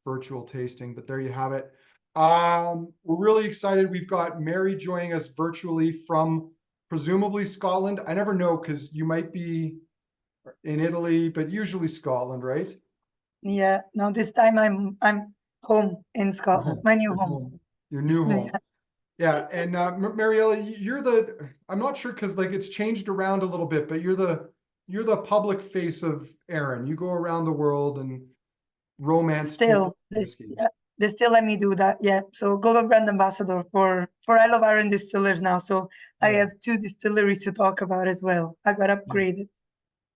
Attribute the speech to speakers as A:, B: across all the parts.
A: virtual tasting, but there you have it. We're really excited. We've got Mary joining us virtually from presumably Scotland. I never know because you might be in Italy, but usually Scotland, right?
B: Yeah, no, this time I'm home in Scotland, my new home.
A: Your new home.
B: Yeah.
A: Yeah, and Mariella, you're I'm not sure because like it's changed around a little bit, but you're the public face of Arran. You go around the world and romance
B: Still,
A: whiskeys.
B: they still let me do that. Yeah, so global brand ambassador for Isle of Arran Distillers now. So I
A: Yeah.
B: have 2 distilleries to talk about as well. I got upgraded.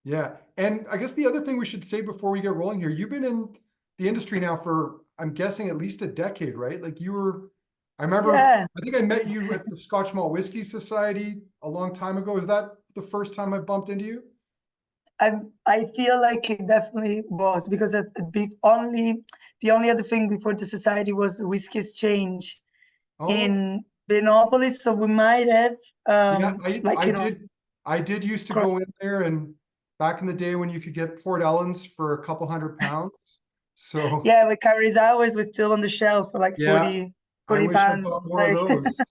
A: Yeah, and I guess the other thing we should say before we get rolling here, you've been in the industry now for, I'm guessing, at least a decade, right? Like I remember,
B: Yeah,
A: I think I met you at the Scotch Malt Whiskey Society a long time ago. Is that the first time I bumped into you?
B: I feel like it definitely was because the only other thing before the society was the Whiskies change
A: Oh,
B: in Binopolis. So we might have
A: yeah,
B: like
A: I did used to
B: cross.
A: go in there, and back in the day when you could get Port Ellens for a couple £100. So
B: Yeah, with carries hours was still on the shelf for like
A: yeah,
B: 40,
A: I
B: 40
A: wish I got
B: pounds.
A: more of
B: Like,
A: those.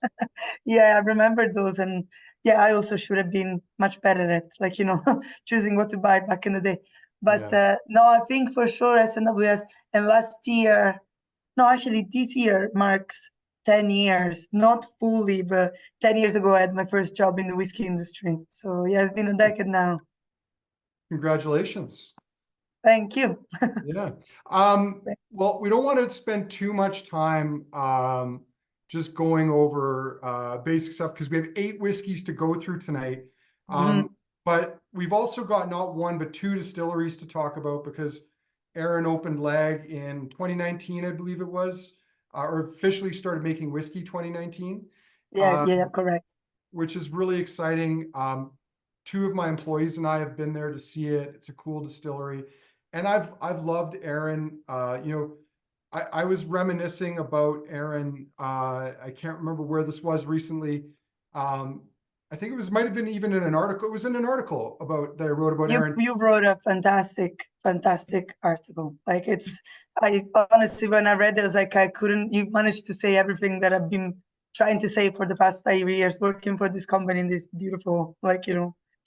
B: yeah, I remember those. And yeah, I also should have been much better at like, choosing what to buy back in the day. But
A: Yeah.
B: no, I think for sure SNWS. And last year, no, actually this year marks 10 years, not fully, but 10 years ago I had my first job in the whiskey industry. So yeah, it's been a decade now.
A: Congratulations.
B: Thank you.
A: Yeah. Well, we don't want to spend too much time just going over basic stuff because we have 8 whiskeys to go through tonight.
B: Mhm.
A: But we've also got not one but 2 distilleries to talk about because Arran opened Lagg in 2019, I believe it was, or officially started making whiskey 2019,
B: Yeah, yeah, correct.
A: which is really exciting. 2 of my employees and I have been there to see it. It's a cool distillery. And I've loved Arran. I was reminiscing about Arran. I can't remember where this was recently. I think might have been even in an article. It was in an article that I wrote about Arran.
B: You wrote a fantastic article. Like I honestly, when I read it, I was like, you managed to say everything that I've been trying to say for the past 5 years, working for this company in this beautiful,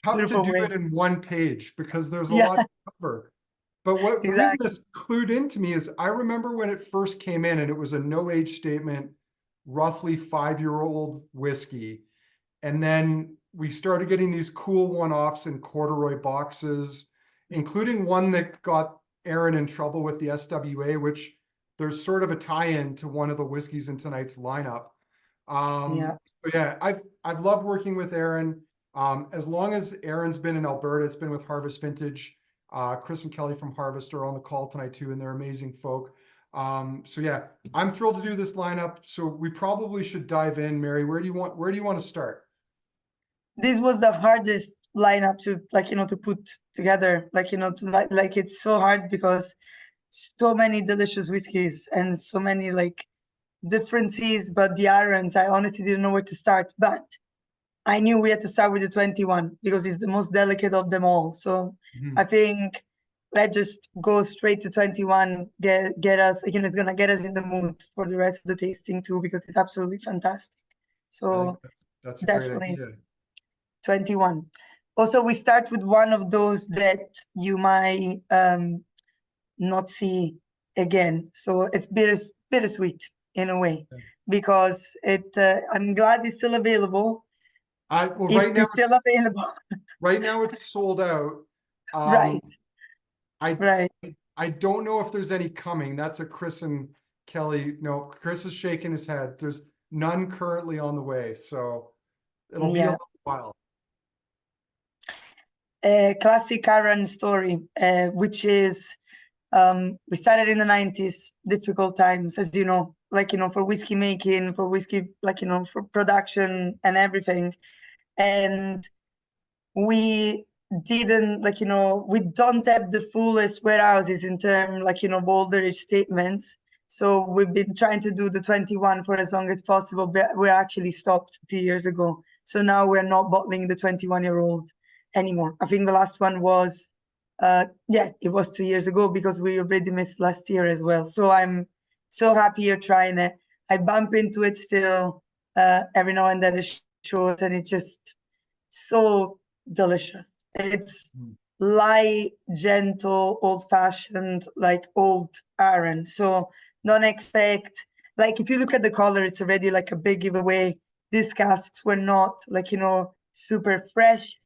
A: Tough to
B: beautiful
A: do
B: way.
A: it in one page because there's a
B: Yeah,
A: lot to cover. But the reason
B: exactly.
A: that's clued into me is I remember when it first came in and it was a no age statement, roughly 5-year-old whiskey. And then we started getting these cool one-offs in corduroy boxes, including one that got Arran in trouble with the SWA, which there's sort of a tie-in to one of the whiskeys in tonight's lineup.
B: Yeah.
A: But yeah, I've loved working with Arran. As long as Arran's been in Alberta, it's been with Harvest Vintage. Chris and Kelly from Harvest are on the call tonight too, and they're amazing folk. So yeah, I'm thrilled to do this lineup. So we probably should dive in. Mary, where do you want to start?
B: This was the hardest lineup to to put together. It's so hard because so many delicious whiskeys and so many differences, but the irons, I honestly didn't know where to start. But I knew we had to start with the 21 because it's the most delicate of them all. So I think let's just go straight to 21, get us, it's gonna get us in the mood for the rest of the tasting too, because it's absolutely fantastic.
A: I think
B: So
A: that's a great
B: definitely
A: idea.
B: 21. Also, we start with one of those that you might not see again. So it's bittersweet in a way, because I'm glad it's still available.
A: Well,
B: If it's still available.
A: right now it's sold out.
B: Right,
A: I
B: right.
A: I don't know if there's any coming. That's a Chris and Kelly. No, Chris is shaking his head. There's none currently on the way, so it'll be a
B: Yeah.
A: little while.
B: Classic Arran story, which is we started in the 90s, difficult times, as you know, for whiskey making, for whiskey, for production and everything. And we didn't, we don't have the fullest warehouses in terms, of older statements. So we've been trying to do the 21 for as long as possible, but we actually stopped a few years ago. So now we're not bottling the 21-year-old anymore. I think the last one was Yeah, it was 2 years ago because we already missed last year as well. So I'm so happy you're trying it. I bump into it still every now and then at shows, and it's just so delicious. It's
A: Mm.
B: light, gentle, old-fashioned, like old Arran. So don't expect, like if you look at the color, it's already like a big giveaway. These casks were not like, super fresh.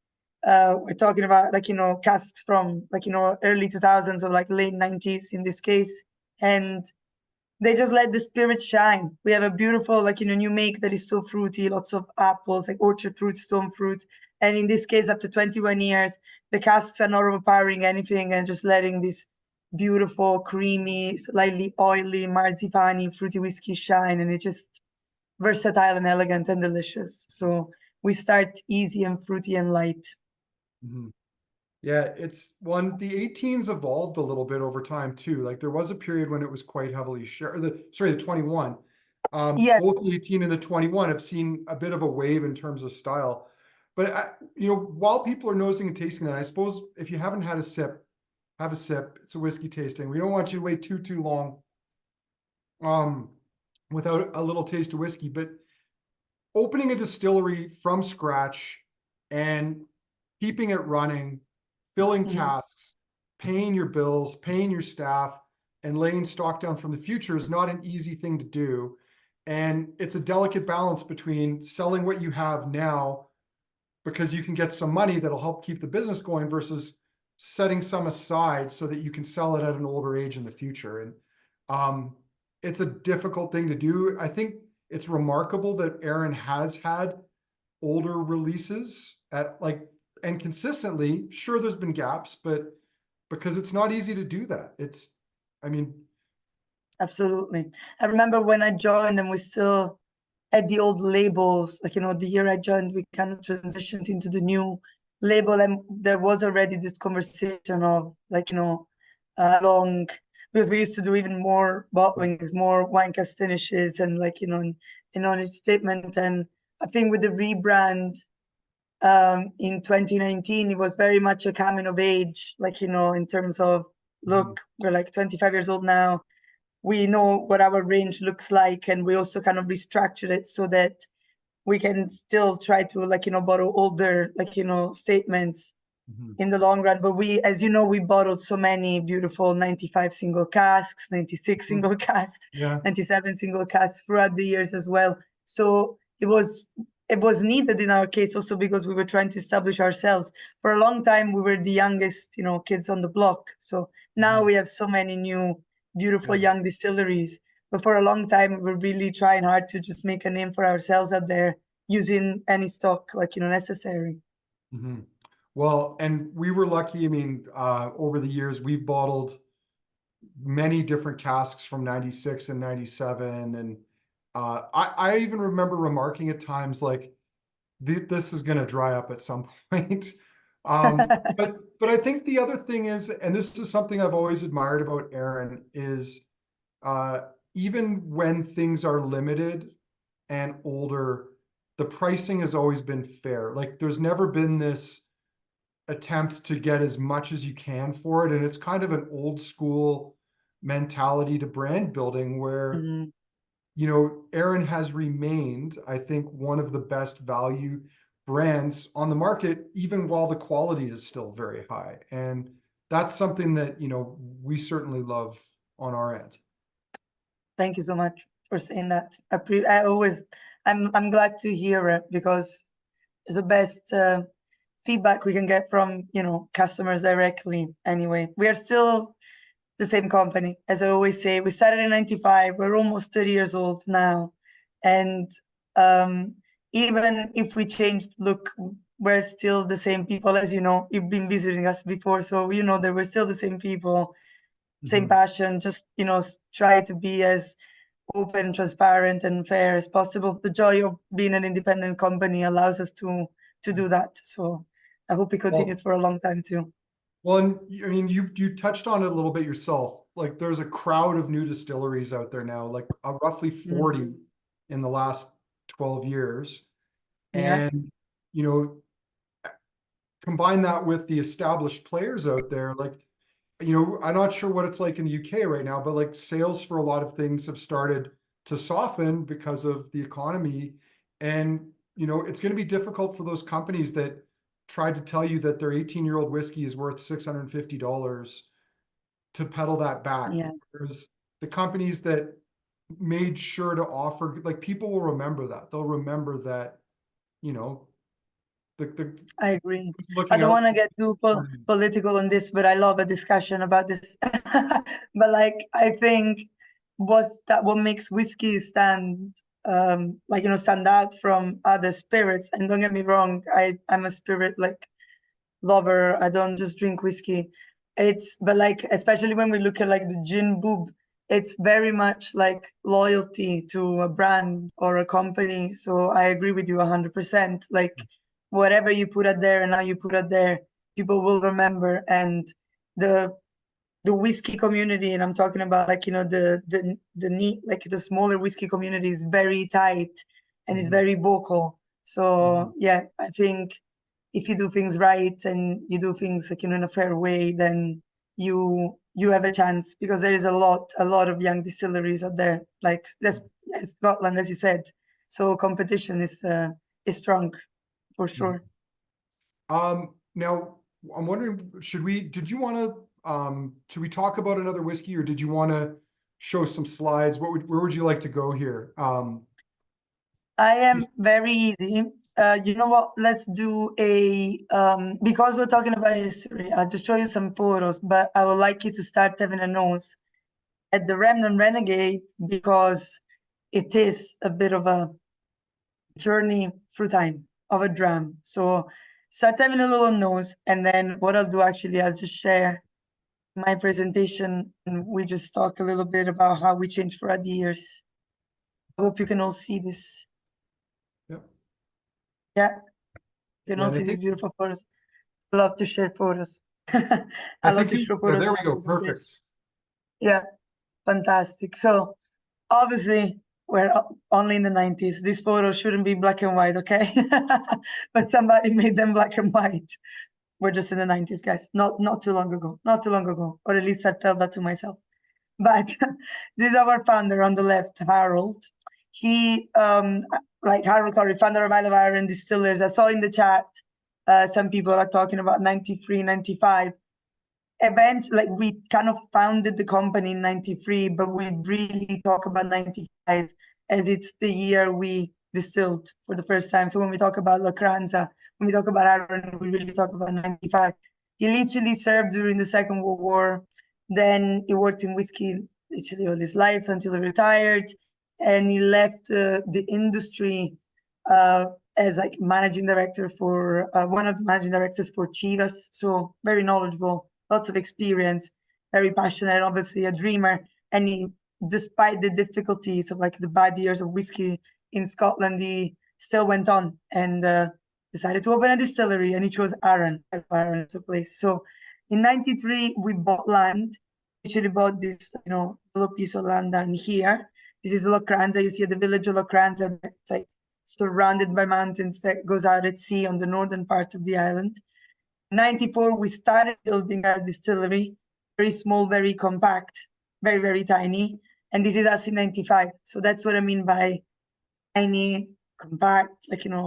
B: We're talking about like, casks from like, early 2000s or like late 90s in this case. And they just let the spirit shine. We have a beautiful, like, new make that is so fruity, lots of apples, like orchard fruit, stone fruit. And in this case, after 21 years, the casks are not overpowering anything and just letting this beautiful, creamy, slightly oily, marzipan fruity whiskey shine. And it's just versatile and elegant and delicious. So we start easy and fruity and light.
A: Mhm. Yeah, it's one, the 18s evolved a little bit over time too. Like there was a period when it was quite heavily shared, the 21.
B: Yeah,
A: Both the 18 and the 21 have seen a bit of a wave in terms of style. But while people are nosing and tasting that, I suppose if you haven't had a sip, have a sip. It's a whiskey tasting. We don't want you to wait too long without a little taste of whiskey. But opening a distillery from scratch and keeping it running, filling
B: mhm,
A: casks, paying your bills, paying your staff, and laying stock down from the future is not an easy thing to do. And it's a delicate balance between selling what you have now because you can get some money that'll help keep the business going versus setting some aside so that you can sell it at an older age in the future. And it's a difficult thing to do. I think it's remarkable that Arran has had older releases at like and consistently. Sure, there's been gaps, but because it's not easy to do that. I mean,
B: absolutely. I remember when I joined and we still had the old labels, like, the year I joined, we kind of transitioned into the new label, and there was already this conversation of like, long, because we used to do even more bottling, more wine cast finishes, and like, on each statement. And I think with the rebrand in 2019, it was very much a coming of age, like, in terms of, look, we're like 25 years old now. We know what our range looks like, and we also kind of restructured it so that we can still try to like, bottle older, like, statements
A: mhm,
B: in the long run. But we, as you know, we bottled so many beautiful 95 single casks, 96
A: mhm,
B: single casks,
A: yeah,
B: 97 single casks throughout the years as well. So it was needed in our case also because we were trying to establish ourselves. For a long time, we were the youngest, kids on the block. So now
A: mhm,
B: we have so many new, beautiful
A: yeah.
B: young distilleries. But for a long time, we were really trying hard to just make a name for ourselves out there using any stock, like, necessary.
A: Mhm. Well, and we were lucky. I mean, over the years, we've bottled many different casks from 96 and 97. And I even remember remarking at times like, this is going to dry up at some point. But I think the other thing is, and this is something I've always admired about Arran, is uh, even when things are limited and older, the pricing has always been fair. Like there's never been this attempt to get as much as you can for it. And it's kind of an old school mentality to brand building where,
B: Mhm.
A: Arran has remained, I think, one of the best value brands on the market, even while the quality is still very high. And that's something that, we certainly love on our end.
B: Thank you so much for saying that. I'm glad to hear it because it's the best feedback we can get from, customers directly. Anyway, we are still the same company. As I always say, we started in 95. We're almost 30 years old now. And even if we changed look, we're still the same people. As you know, you've been visiting us before. So, that we're still the same people, same
A: Mhm.
B: passion, just, try to be as open, transparent, and fair as possible. The joy of being an independent company allows us to do that. So I hope it continues
A: Well,
B: for a long time too.
A: well, and I mean, you touched on it a little bit yourself. Like, there's a crowd of new distilleries out there now, like roughly
B: Mm.
A: 40 in the last 12 years.
B: Yeah.
A: And, you know, combine that with the established players out there, like, I'm not sure what it's like in the UK right now, but like sales for a lot of things have started to soften because of the economy. And, it's going to be difficult for those companies that tried to tell you that their 18-year-old whiskey is worth $650 to pedal that back.
B: Yeah,
A: Whereas the companies that made sure to offer, like, people will remember that. They'll remember that, you know, the
B: I agree. I
A: looking
B: don't
A: out.
B: want to get too political on this, but I love a discussion about this. But like, I think what makes whiskey stand, stand out from other spirits. And don't get me wrong, I'm a spirit like lover. I don't just drink whiskey. But like, especially when we look at like the gin boob, it's very much like loyalty to a brand or a company. So I agree with you 100%. Like, whatever you put out there and how you put it there, people will remember. And the whiskey community, and I'm talking about like, the neat, like the smaller whiskey community is very tight and is very vocal. So yeah, I think if you do things right and you do things like in a fair way, then you have a chance, because there is a lot of young distilleries out there, like Scotland, as you said. So competition is strong for sure.
A: Now I'm wondering, should we talk about another whiskey, or did you want to show some slides? Where would you like to go here?
B: I am very easy. You know what? Let's do a because we're talking about history. I'll just show you some photos, but I would like you to start having a nose at the Remnant Renegade, because it is a bit of a journey through time of a dram. So start having a little nose, and then what I'll do actually, I'll just share my presentation and we just talk a little bit about how we changed throughout the years. I hope you can all see this.
A: Yep.
B: Yeah, you can
A: Yeah,
B: all
A: and I
B: see these
A: think
B: beautiful photos. I love to share photos. I
A: I
B: love
A: think
B: to show photos
A: there
B: in
A: we
B: my
A: go.
B: presentation.
A: Perfect.
B: Yeah, fantastic. So obviously we're only in the 90s. These photos shouldn't be black and white, okay? But somebody made them black and white. We're just in the 90s, guys. Not too long ago. Not too long ago. Or at least I tell that to myself. But this is our founder on the left, Harold. He, Harold Corey, founder of Isle of Arran Distillers. I saw in the chat some people are talking about 93, 95. Eventually, like, we kind of founded the company in 93, but we really talk about 95 as it's the year we distilled for the first time. So when we talk about Lochranza, when we talk about Arran, we really talk about 95. He literally served during the Second World War. Then he worked in whiskey literally all his life until he retired. And he left the industry as like managing director for one of the managing directors for Chivas. So very knowledgeable, lots of experience, very passionate, obviously a dreamer. And he, despite the difficulties of like the bad years of whiskey in Scotland, he still went on and decided to open a distillery, and he chose Arran as a place. So in 93, we bought land. We actually bought this, little piece of land down here. This is Lochranza. You see the village of Lochranza. It's like surrounded by mountains that goes out at sea on the northern part of the island. 94, we started building our distillery, very small, very compact, very, very tiny. And this is us in 95. So that's what I mean by tiny, compact,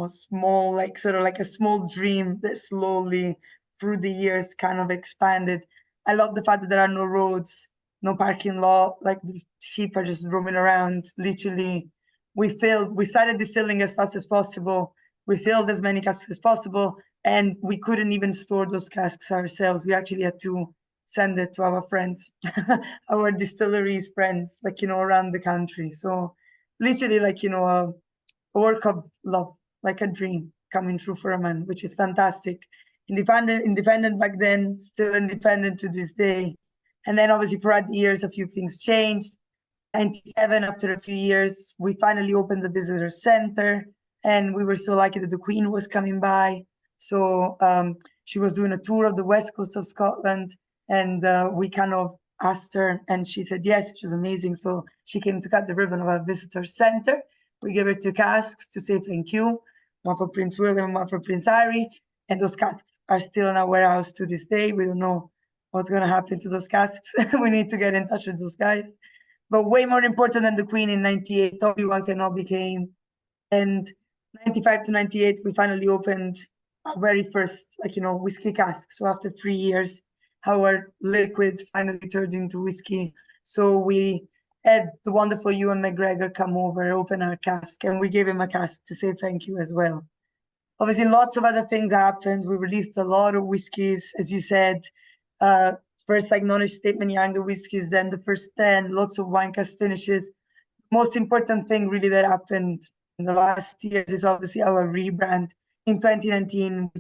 B: small, like sort of like a small dream that slowly through the years kind of expanded. I love the fact that there are no roads, no parking lot, like the sheep are just roaming around. Literally, we started distilling as fast as possible. We filled as many casks as possible, and we couldn't even store those casks ourselves. We actually had to send it to our friends, our distilleries friends, around the country. So literally, a work of love, like a dream coming true for a man, which is fantastic. Independent back then, still independent to this day. And then obviously throughout the years, a few things changed. 97, after a few years, we finally opened the visitor center, and we were so lucky that the Queen was coming by. So she was doing a tour of the west coast of Scotland, and we kind of asked her, and she said yes, which was amazing. So she came to cut the ribbon of our visitor center. We gave her 2 casks to say thank you, one for Prince William, one for Prince Harry. And those casks are still in our warehouse to this day. We don't know what's going to happen to those casks. We need to get in touch with those guys. But way more important than the Queen in 98, Obi-Wan Kenobi came. And 95 to 98, we finally opened our very first, whiskey cask. So after 3 years, our liquid finally turned into whiskey. So we had the wonderful Ewan McGregor come over, open our cask, and we gave him a cask to say thank you as well. Obviously, lots of other things happened. We released a lot of whiskeys, as you said. First acknowledged statement younger whiskeys, then the first 10, lots of wine cask finishes. Most important thing really that happened in the last years is obviously our rebrand. In 2019,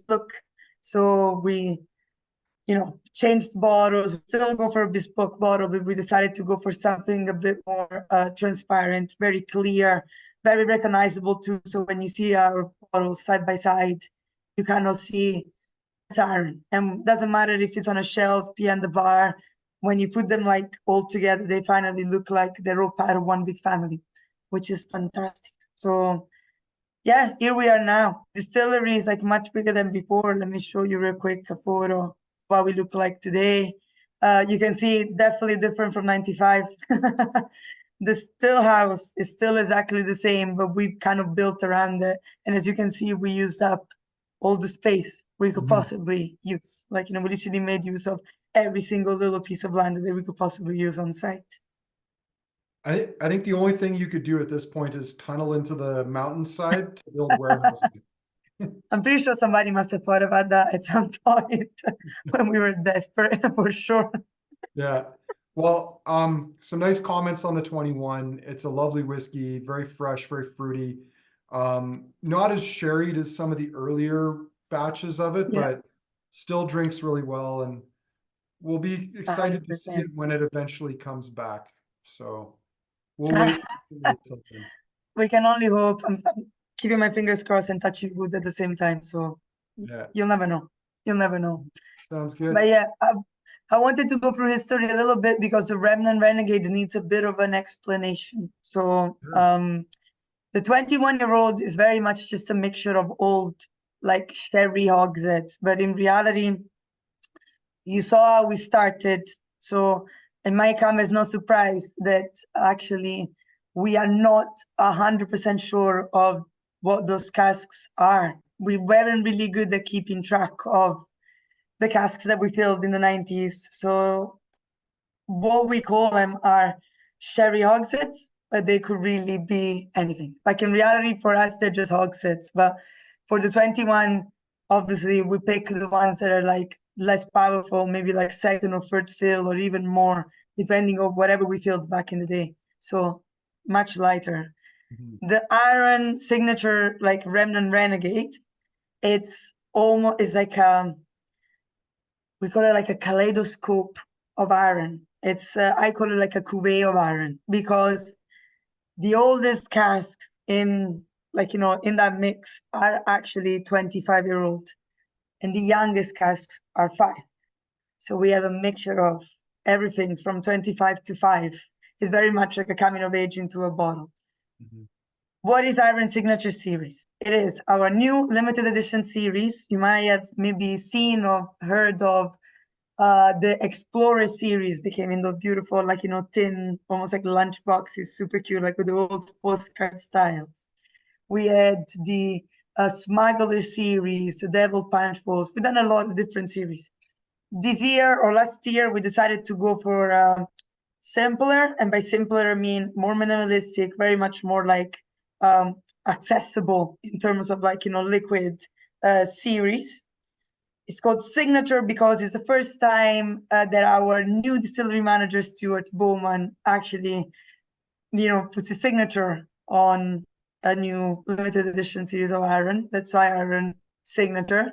B: look, so we, changed bottles. We still go for a bespoke bottle, but we decided to go for something a bit more transparent, very clear, very recognizable too. So when you see our bottles side by side, you kind of see it's Arran. And doesn't matter if it's on a shelf behind the bar. When you put them like all together, they finally look like they're all part of one big family, which is fantastic. So yeah, here we are now. Distillery is like much bigger than before. Let me show you real quick a photo of what we look like today. You can see definitely different from 95. The still house is still exactly the same, but we've kind of built around it. And as you can see, we used up all the space we could possibly use. We literally made use of every single little piece of land that we could possibly use on site.
A: I think the only thing you could do at this point is tunnel into the mountainside to build warehouses.
B: I'm pretty sure somebody must have thought about that at some point when we were desperate, for sure.
A: Yeah. Well, some nice comments on the 21. It's a lovely whiskey, very fresh, very fruity. Not as sherried as some of the earlier batches of it, but still drinks really well. And we'll be excited to see it when it eventually comes back. So we'll wait until then.
B: We can only hope. I'm keeping my fingers crossed and touching wood at the same time. So
A: yeah,
B: you'll never know. You'll never know.
A: Sounds good.
B: But yeah, I wanted to go through history a little bit because the Remnant Renegade needs a bit of an explanation. So the 21-year-old is very much just a mixture of old, sherry hogsheads. But in reality, you saw how we started. So it might come as no surprise that actually we are not 100% sure of what those casks are. We weren't really good at keeping track of the casks that we filled in the 90s. So what we call them are sherry hogsheads, but they could really be anything. In reality, for us, they're just hogsheads. But for the 21, obviously, we pick the ones that are less powerful, maybe second or third fill, or even more, depending on whatever we filled back in the day. So much lighter. The Arran signature, Remnant Renegade, it's like we call it a kaleidoscope of Arran. It's I call it a cuvee of Arran, because the oldest cask in in that mix are actually 25-year-old, and the youngest casks are 5. So we have a mixture of everything from 25 to 5. It's very much like a coming of age into a bottle. What is Arran Signature Series? It is our new limited edition series. You might have maybe seen or heard of the Explorer series. They came in those beautiful, tin, almost like lunch boxes, super cute, with the old postcard styles. We had the Smuggler series, the Devil Punch Bowls. We've done a lot of different series. This year or last year, we decided to go for simpler, and by simpler I mean more minimalistic, very much more accessible in terms of liquid series. It's called Signature because it's the first time that our new distillery manager, Stuart Bowman, actually, puts his signature on a new limited edition series of Arran. That's why Arran Signature.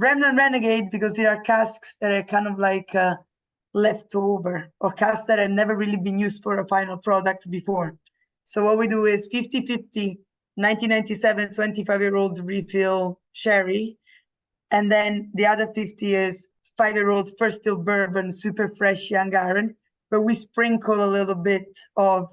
B: Remnant Renegade, because there are casks that are kind of leftover, or casks that have never really been used for a final product before. So what we do is 50-50, 1997 25-year-old refill sherry. And then the other 50 is 5-year-old first fill bourbon, super fresh young Arran. But we sprinkle a little bit of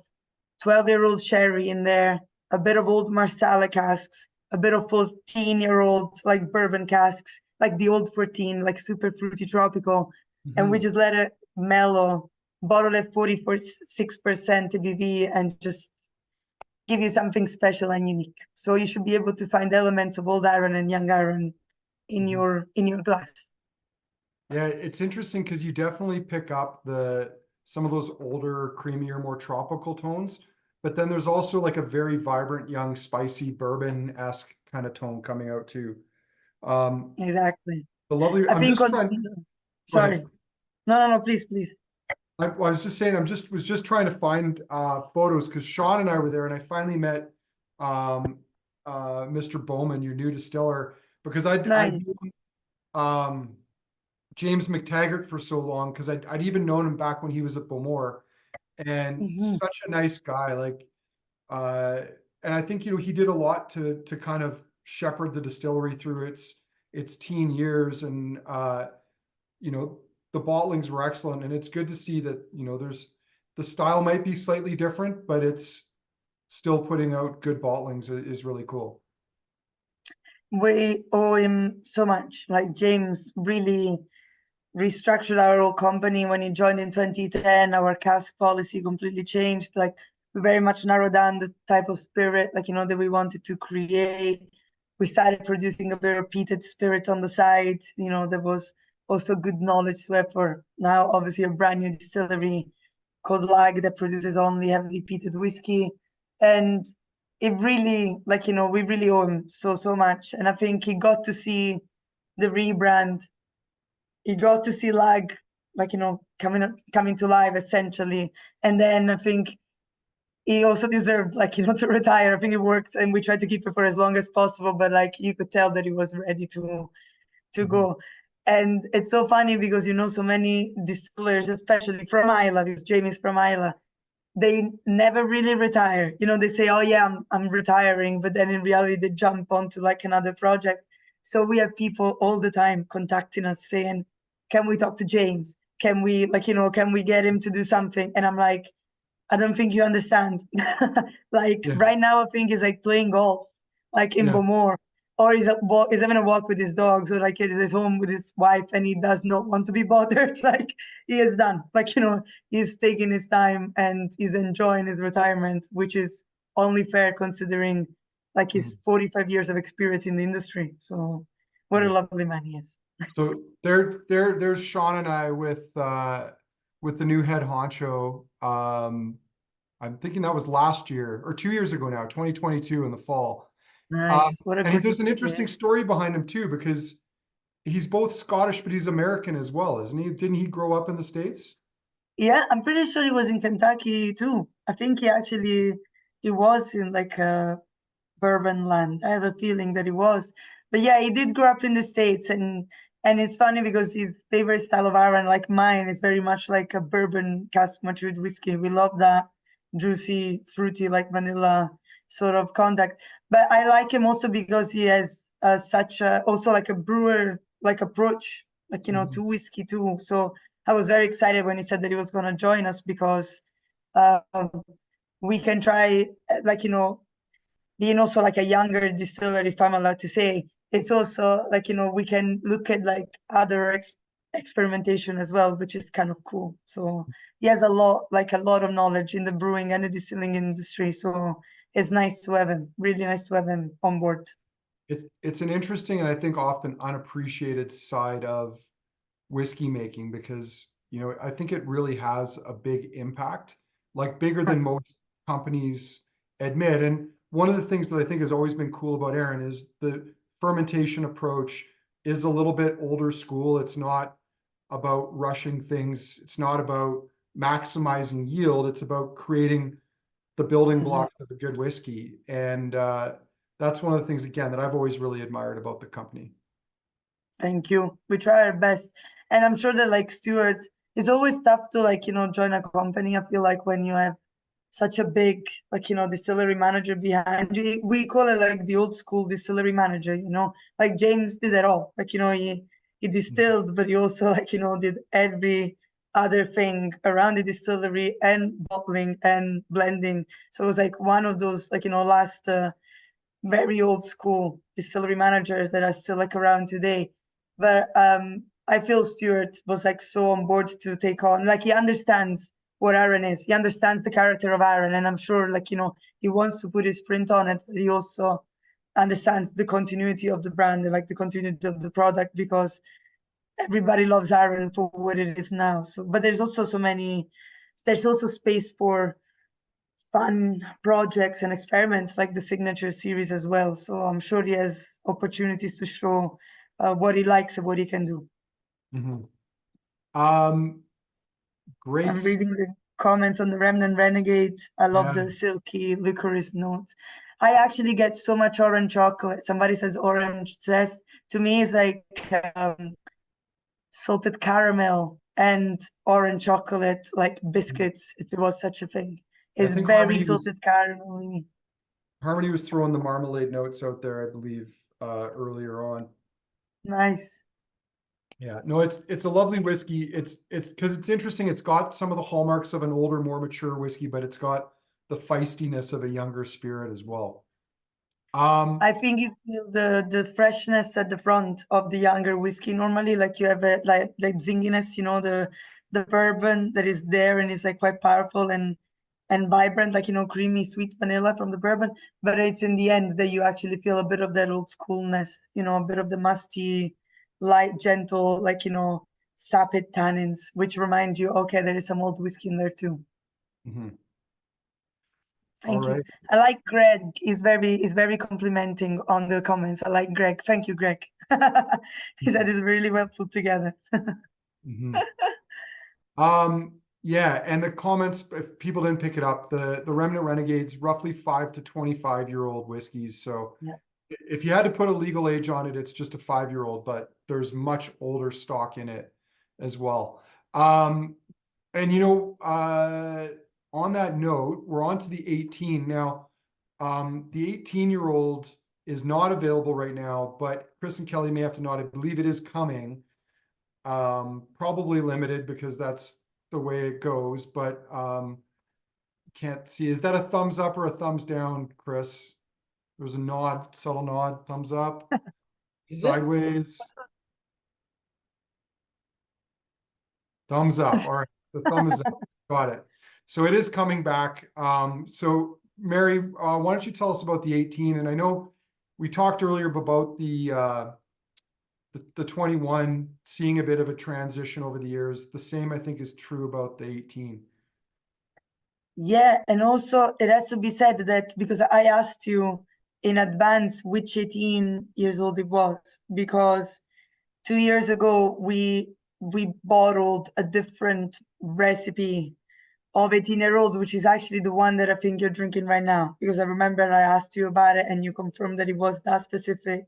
B: 12-year-old sherry in there, a bit of old Marsala casks, a bit of 14-year-old like bourbon casks, like the old 14, like super fruity tropical, and we
A: Mhm.
B: just let it mellow, bottle at 46% ABV, and just give you something special and unique. So you should be able to find elements of old iron and young iron in
A: Mhm.
B: your glass.
A: Yeah, it's interesting because you definitely pick up some of those older, creamier, more tropical tones. But then there's also like a very vibrant, young, spicy bourbon-esque kind of tone coming out too. Um,
B: Exactly.
A: the lovely,
B: I
A: I'm
B: think
A: just
B: on,
A: trying, go ahead.
B: sorry. No, please, please.
A: I was just saying, was just trying to find photos because Sean and I were there, and I finally met um, Mr. Bowman, your new distiller, because I
B: Nice.
A: knew um, James McTaggart for so long because I'd even known him back when he was at Bowmore, and
B: Mhm.
A: such a nice guy. Like, uh, and I think he did a lot to kind of shepherd the distillery through its teen years, and you know, the bottlings were excellent, and it's good to see that, there's the style might be slightly different, but it's still putting out good bottlings is really cool.
B: We owe him so much. Like James really restructured our whole company when he joined in 2010. Our cask policy completely changed. Like we very much narrowed down the type of spirit, like that we wanted to create. We started producing a very peated spirit on the side. There was also good knowledge to have for now, obviously a brand new distillery called Lagg that produces only heavily peated whiskey. And it really, we really owe him so much. And I think he got to see the rebrand. He got to see Lagg, coming to life essentially. And then I think he also deserved, to retire. I think he worked, and we tried to keep it for as long as possible, but you could tell that he was ready to
A: Mhm.
B: go. And it's so funny because so many distillers, especially from Islay, because Jamie's from Islay, they never really retire. They say, "Oh yeah, I'm retiring," but then in reality, they jump onto another project. So we have people all the time contacting us saying, "Can we talk to James? Can we can we get him to do something?" And I'm like, I don't think you understand.
A: Yeah,
B: right now, I think he's playing golf, in
A: yeah.
B: Beaumont, or he's having a walk with his dogs, or at his home with his wife, and he does not want to be bothered. He is done. He's taking his time and he's enjoying his retirement, which is only fair considering his
A: Mhm.
B: 45 years of experience in the industry. So, what a
A: Yeah.
B: lovely man he is.
A: So there's Sean and I with the new head honcho. I'm thinking that was last year or 2 years ago now, 2022 in the fall.
B: Nice. What a
A: And
B: great
A: there's an interesting
B: story.
A: story behind him too, because he's both Scottish, but he's American as well, isn't he? Didn't he grow up in the States?
B: Yeah, I'm pretty sure he was in Kentucky too. I think he was in bourbon land. I have a feeling that he was. But yeah, he did grow up in the States, and it's funny because his favorite style of iron, like mine, is very much like a bourbon cask matured whiskey. We love that juicy, fruity, like vanilla sort of contact. But I like him also because he has such a also like a brewer like approach,
A: Mhm.
B: to whiskey too. So I was very excited when he said that he was going to join us because um, we can try, being also like a younger distiller, if I'm allowed to say, it's also we can look at other experimentation as well, which is kind of cool. So he has a lot of knowledge in the brewing and the distilling industry. So it's nice to have him, really nice to have him on board.
A: It's an interesting and I think often unappreciated side of whiskey making because, I think it really has a big impact, like bigger than most companies admit. And one of the things that I think has always been cool about Aaron is the fermentation approach is a little bit older school. It's not about rushing things. It's not about maximizing yield. It's about creating the building
B: Mhm.
A: blocks of a good whiskey. And that's one of the things, again, that I've always really admired about the company.
B: Thank you. We try our best. And I'm sure that Stuart, it's always tough to join a company. I feel like when you have such a big distillery manager behind you. We call it the old school distillery manager, like James did it all. He distilled, but he also did every other thing around the distillery and bottling and blending. So it was one of those last very old school distillery managers that are still like around today. But I feel Stuart was like so on board to take on, like he understands what Arran is. He understands the character of Arran, and I'm sure like, you know, he wants to put his print on it, but he also understands the continuity of the brand and like the continuity of the product, because everybody loves Arran for what it is now. So, but there's also there's also space for fun projects and experiments like the signature series as well. So I'm sure he has opportunities to show what he likes and what he can do.
A: Mhm.
B: I'm
A: Great.
B: reading the comments on the Remnant Renegade. I love
A: Yeah.
B: the silky licorice notes. I actually get so much orange chocolate. Somebody says orange zest. To me, it's like salted caramel and orange chocolate, like biscuits, if there was such a thing.
A: I
B: It's
A: think
B: very salted caramel.
A: Harmony was throwing the marmalade notes out there, I believe, earlier on.
B: Nice.
A: Yeah, no, it's a lovely whiskey. It's because it's interesting. It's got some of the hallmarks of an older, more mature whiskey, but it's got the feistiness of a younger spirit as well.
B: I think you feel the freshness at the front of the younger whiskey. Normally, like you have a like zinginess, you know, the bourbon that is there and is like quite powerful and vibrant, like, you know, creamy sweet vanilla from the bourbon. But it's in the end that you actually feel a bit of that old schoolness, you know, a bit of the musty, light, gentle, like, you know, sapid tannins, which remind you, okay, there is some old whiskey in there too.
A: Mhm. All
B: Thank you.
A: right.
B: I like Greg. He's very complimenting on the comments. I like Greg. Thank you, Greg. He said it's really well put together.
A: Mhm. Yeah, and the comments, if people didn't pick it up, the Remnant Renegades, roughly 5 to 25-year-old whiskeys. So
B: Yeah.
A: if you had to put a legal age on it, it's just a 5-year-old, but there's much older stock in it as well. And you know, on that note, we're on to the 18 now. The 18-year-old is not available right now, but Chris and Kelly may have to nod. I believe it is coming. Probably limited because that's the way it goes, but can't see. Is that a thumbs up or a thumbs down, Chris? There's a nod, subtle nod, thumbs up, sideways, thumbs up. All right, the thumb is up. Got it. So it is coming back. So Mary, why don't you tell us about the 18? And I know we talked earlier about the 21 seeing a bit of a transition over the years. The same, I think, is true about the 18.
B: Yeah, and also it has to be said that because I asked you in advance which 18 years old it was, because 2 years ago we bottled a different recipe of 18-year-old, which is actually the one that I think you're drinking right now, because I remember I asked you about it and you confirmed that it was that specific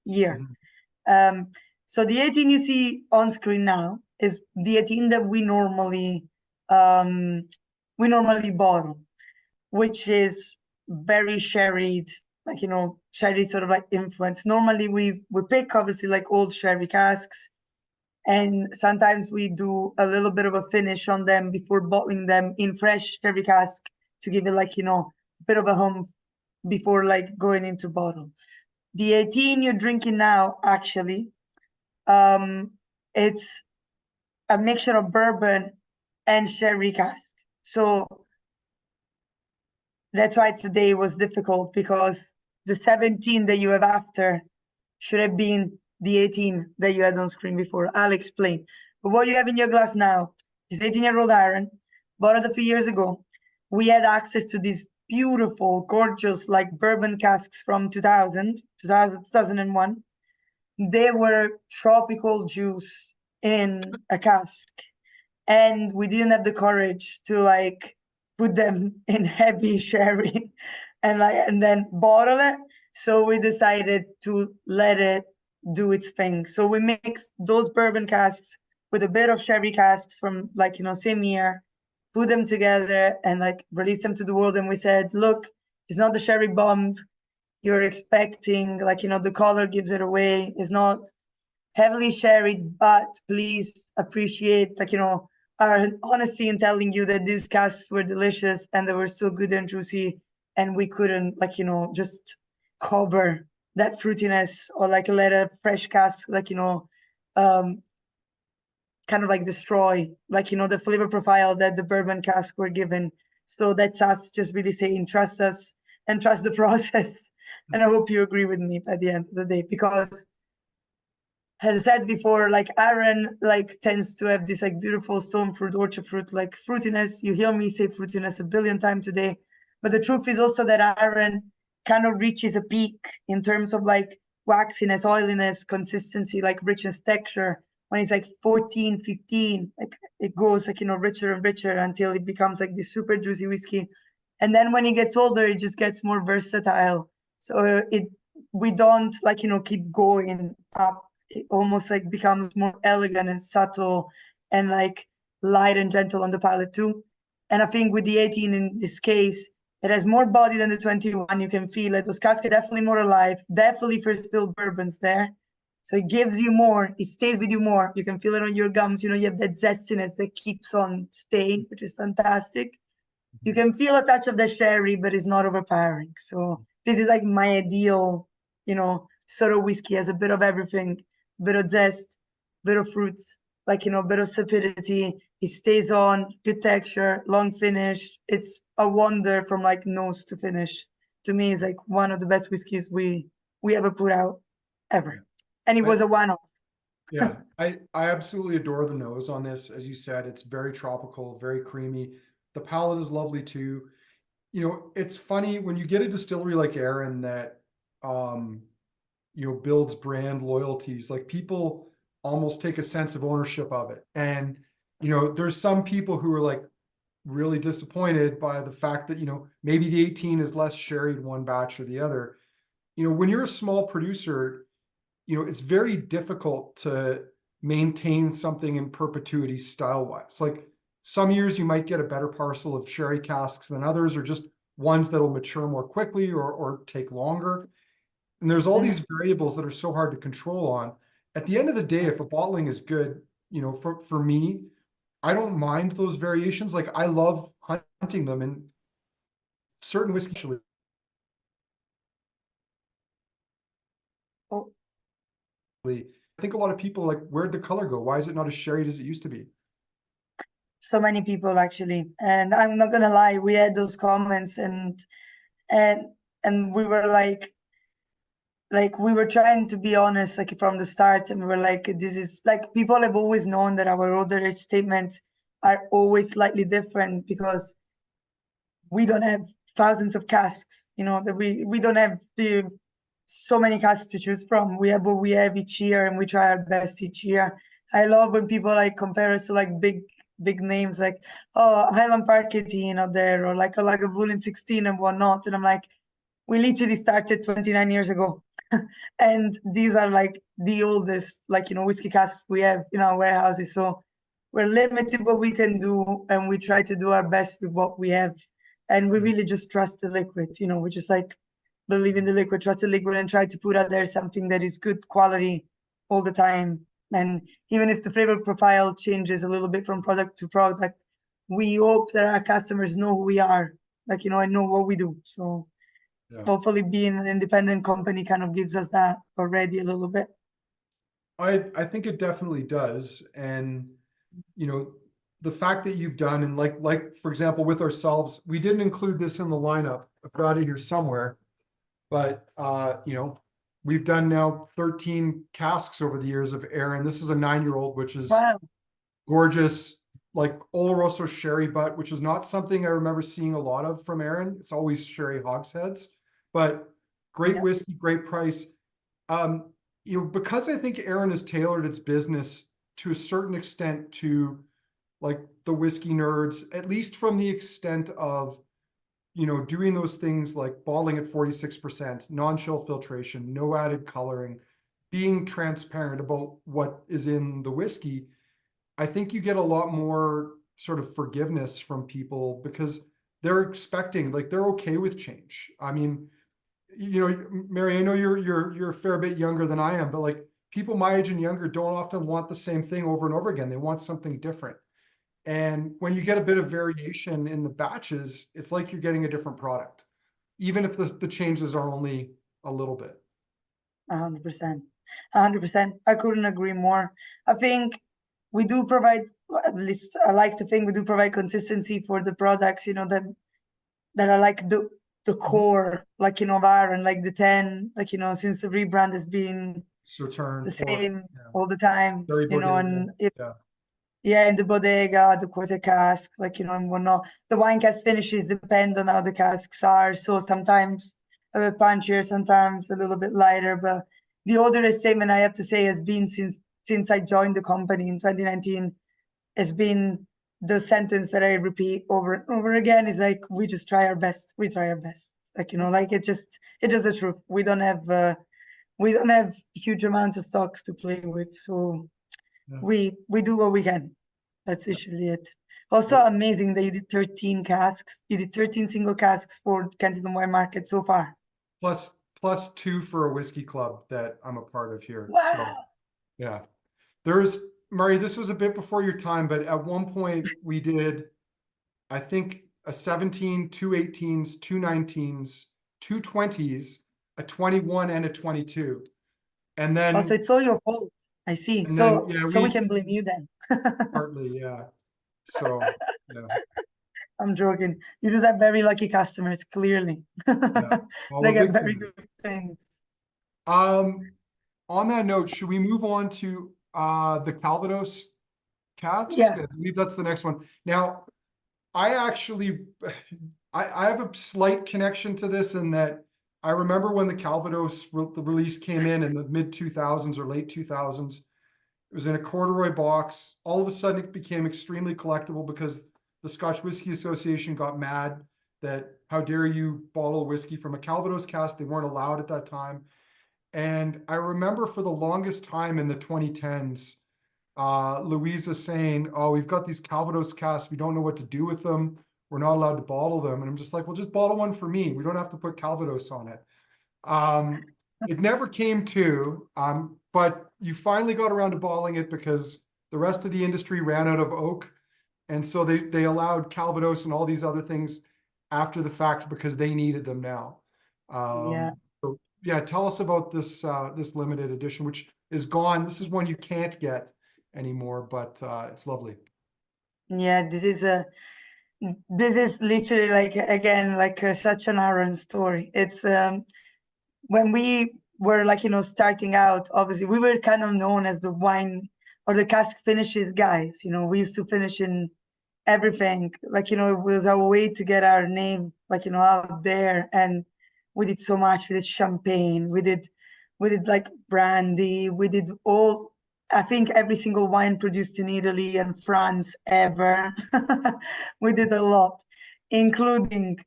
B: year. So the 18 you see on screen now is the 18 that we normally bottle, which is very sherried, like, you know, sherry sort of like influence. Normally we pick obviously like old sherry casks, and sometimes we do a little bit of a finish on them before bottling them in fresh sherry cask to give it like, you know, a bit of a hum before like going into bottle. The 18 you're drinking now, actually, it's a mixture of bourbon and sherry cask. So that's why today was difficult, because the 17 that you have after should have been the 18 that you had on screen before. I'll explain. But what you have in your glass now is 18-year-old Arran, bought it a few years ago. We had access to these beautiful, gorgeous, like bourbon casks from 2001. They were tropical juice in a cask. And we didn't have the courage to like put them in heavy sherry and then bottle it. So we decided to let it do its thing. So we mixed those bourbon casks with a bit of sherry casks from like, you know, same year, put them together and like release them to the world. And we said, look, it's not the sherry bomb you're expecting. Like, you know, the color gives it away. It's not heavily sherried, but please appreciate, like, you know, our honesty in telling you that these casks were delicious and they were so good and juicy, and we couldn't, like, you know, just cover that fruitiness, or like let a fresh cask, like, kind of like destroy, like, the flavor profile that the bourbon cask were given. So that's us just really saying, trust us and trust the process. And I hope you agree with me by the end of the day, because as I said before, like Arran like tends to have this like beautiful stone fruit, orchard fruit, like fruitiness. You hear me say fruitiness a billion times today, but the truth is also that Arran kind of reaches a peak in terms of like waxiness, oiliness, consistency, like richness, texture. When it's like 14, 15, like it goes like, richer and richer until it becomes like this super juicy whiskey. And then when it gets older, it just gets more versatile. So we don't like, keep going up. It almost like becomes more elegant and subtle and like light and gentle on the palate too. And I think with the 18 in this case, it has more body than the 21. You can feel it. Those casks are definitely more alive, definitely for still bourbons there. So it gives you more, it stays with you more. You can feel it on your gums. You have that zestiness that keeps on staying, which is fantastic. You can feel a touch of the sherry, but it's not overpowering. So this is like my ideal, sort of whiskey. Has a bit of everything, bit of zest, bit of fruits, like, bit of sapidity. It stays on, good texture, long finish. It's a wonder from like nose to finish. To me, it's like one of the best whiskeys we ever put out, ever. And it was a one-off.
A: Yeah, I absolutely adore the nose on this. As you said, it's very tropical, very creamy. The palate is lovely too. It's funny when you get a distillery like Arran that builds brand loyalties, like people almost take a sense of ownership of it. And there's some people who are like really disappointed by the fact that maybe the 18 is less sherried one batch or the other. When you're a small producer, it's very difficult to maintain something in perpetuity style wise. Like some years you might get a better parcel of sherry casks than others, or just ones that'll mature more quickly or take longer. And there's all these variables that are so hard to control on. At the end of the day, if a bottling is good, for me, I don't mind those variations. Like I love hunting them in certain whiskey. Actually,
B: Oh,
A: I think a lot of people like, where'd the color go? Why is it not as sherry as it used to be?
B: so many people actually. And I'm not gonna lie, we had those comments and and we were like we were trying to be honest like from the start, and we were like, this is like, people have always known that our older age statements are always slightly different because we don't have thousands of casks, that we don't have the so many casks to choose from. We have what we have each year, and we try our best each year. I love when people like compare us to like big names like, oh, Highland Park 18 out there, or like a Lagavulin 16 and whatnot. And I'm like, we literally started 29 years ago. And these are like the oldest, like, whiskey casks we have in our warehouses. So we're limited what we can do, and we try to do our best with what we have. And we really just trust the liquid, we just like believe in the liquid, trust the liquid, and try to put out there something that is good quality all the time. And even if the flavor profile changes a little bit from product to product, we hope that our customers know who we are, like, and know what we do. So
A: Yeah.
B: hopefully being an independent company kind of gives us that already a little bit.
A: I think it definitely does. And the fact that you've done, and like for example with ourselves, we didn't include this in the lineup. I've got it here somewhere, but we've done now 13 casks over the years of Arran. This is a 9-year-old, which is
B: Wow.
A: gorgeous, like Oloroso sherry butt, which is not something I remember seeing a lot of from Arran. It's always sherry hogsheads, but great whiskey, great price. Because I think Arran has tailored its business to a certain extent to like the whiskey nerds, at least from the extent of, doing those things like bottling at 46%, non-chill filtration, no added coloring, being transparent about what is in the whiskey. I think you get a lot more sort of forgiveness from people because they're expecting, like they're okay with change. I mean, Mary, I know you're a fair bit younger than I am, but like people my age and younger don't often want the same thing over and over again. They want something different. And when you get a bit of variation in the batches, it's like you're getting a different product, even if the changes are only a little bit.
B: 100%. 100%. I couldn't agree more. I think we do provide, at least I like to think we do provide consistency for the products, that are like the core, like, of Arran, like the 10, like, since the rebrand has been
A: Sauterne,
B: the
A: Fort,
B: same
A: yeah.
B: all the time,
A: Very bodega,
B: and
A: yeah.
B: yeah, in the bodega, the quarter cask, like, and whatnot. The wine cask finishes depend on how the casks are. So sometimes a bit punchier, sometimes a little bit lighter. But the odor is same, and I have to say, has been since I joined the company in 2019, has been the sentence that I repeat over and over again. Is like, we just try our best. We try our best. Like, like it's just the truth. We don't have huge amounts of stocks to play with, so
A: Yeah.
B: we do what we can. That's usually it. Also amazing that you did 13 casks. You did 13 single casks for Kensington Wine Market so far.
A: Plus 2 for a whiskey club that I'm a part of here.
B: Wow.
A: So yeah. There's Murray, this was a bit before your time, but at one point we did, I think, a 17, 2 18s, 2 19s, 2 20s, a 21 and a 22. And then
B: Also, it's all your fault. I see.
A: yeah,
B: So we can blame you then.
A: partly, yeah. So yeah.
B: I'm joking. You just have very lucky customers, clearly.
A: Yeah. Well,
B: They
A: we're
B: get
A: big
B: very
A: fans.
B: good things.
A: On that note, should we move on to the Calvados cask?
B: Yeah.
A: I believe that's the next one. Now, I actually I have a slight connection to this in that I remember when the Calvados the release came in the mid 2000s or late 2000s. It was in a corduroy box. All of a sudden, it became extremely collectible because the Scotch Whisky Association got mad that how dare you bottle whiskey from a Calvados cask? They weren't allowed at that time. And I remember for the longest time in the 2010s, Louisa saying, "Oh, we've got these Calvados casks. We don't know what to do with them. We're not allowed to bottle them." And I'm just like, "Well, just bottle one for me. We don't have to put Calvados on it." It never came to, but you finally got around to bottling it because the rest of the industry ran out of oak, and so they allowed Calvados and all these other things after the fact because they needed them now.
B: Yeah.
A: So yeah, tell us about this this limited edition, which is gone. This is one you can't get anymore, but it's lovely.
B: Yeah, this is literally like, again, like such an Aaron story. It's when we were like, starting out, obviously we were kind of known as the wine or the cask finishes guys. We used to finish in everything. Like, it was our way to get our name, like, out there. And we did so much. We did champagne, we did like brandy, we did I think every single wine produced in Italy and France ever. We did a lot, including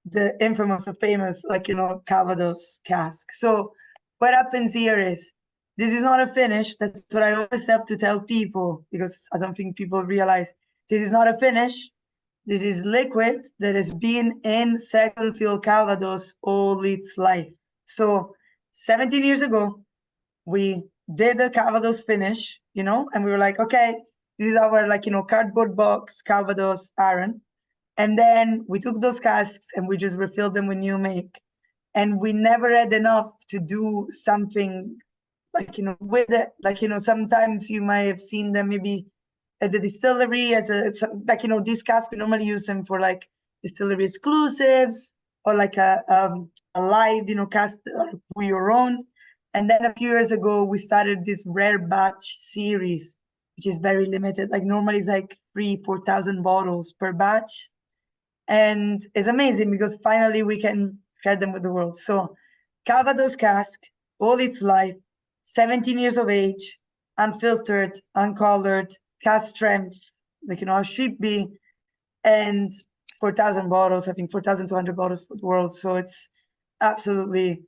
B: the infamous or famous, like, Calvados cask. So what happens here is, this is not a finish. That's what I always have to tell people, because I don't think people realize this is not a finish. This is liquid that has been in second fill Calvados all its life. So 17 years ago, we did a Calvados finish, and we were like, okay, this is our, like, cardboard box Calvados Arran. And then we took those casks and we just refilled them with new make. And we never had enough to do something, like, with it. Like, sometimes you might have seen them maybe at the distillery as like, these casks, we normally use them for like distillery exclusives or like a live, cask for your own. And then a few years ago, we started this rare batch series, which is very limited. Like, normally it's like 4,000 bottles per batch. And it's amazing because finally we can share them with the world. So Calvados cask, all its life, 17 years of age, unfiltered, uncolored, cask strength, like, how should be, and 4,000 bottles, I think 4,200 bottles for the world. So it's absolutely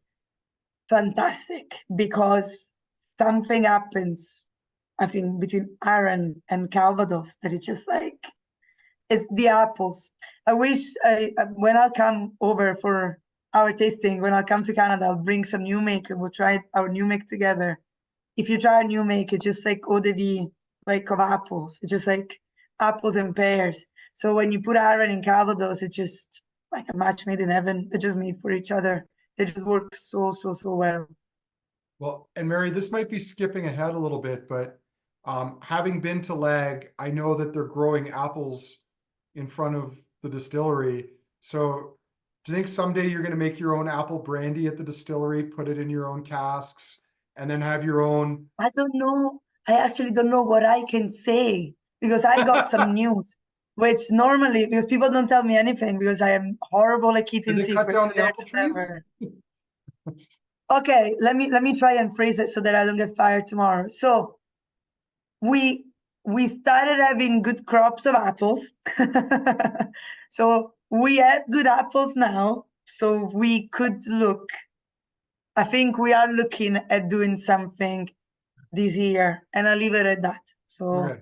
B: fantastic because something happens, I think, between Arran and Calvados that it's just like, it's the apples. I wish when I'll come over for our tasting, when I'll come to Canada, I'll bring some new make and we'll try our new make together. If you try a new make, it's just like eau de vie, like of apples. It's just like apples and pears. So when you put Arran in Calvados, it's just like a match made in heaven. They're just made for each other. They just work so well.
A: Well, and Mary, this might be skipping ahead a little bit, but having been to Lagg, I know that they're growing apples in front of the distillery. So do you think someday you're going to make your own apple brandy at the distillery, put it in your own casks, and then have your own?
B: I don't know. I actually don't know what I can say because I got some news, which normally, because people don't tell me anything because I am horrible at
A: Did
B: keeping
A: they cut
B: secrets.
A: down
B: So
A: the
B: they're
A: apple trees?
B: clever. Okay, let me try and phrase it so that I don't get fired tomorrow. So we started having good crops of apples. So we have good apples now. So we could look. I think we are looking at doing something this year, and I'll leave it at that. So
A: Okay.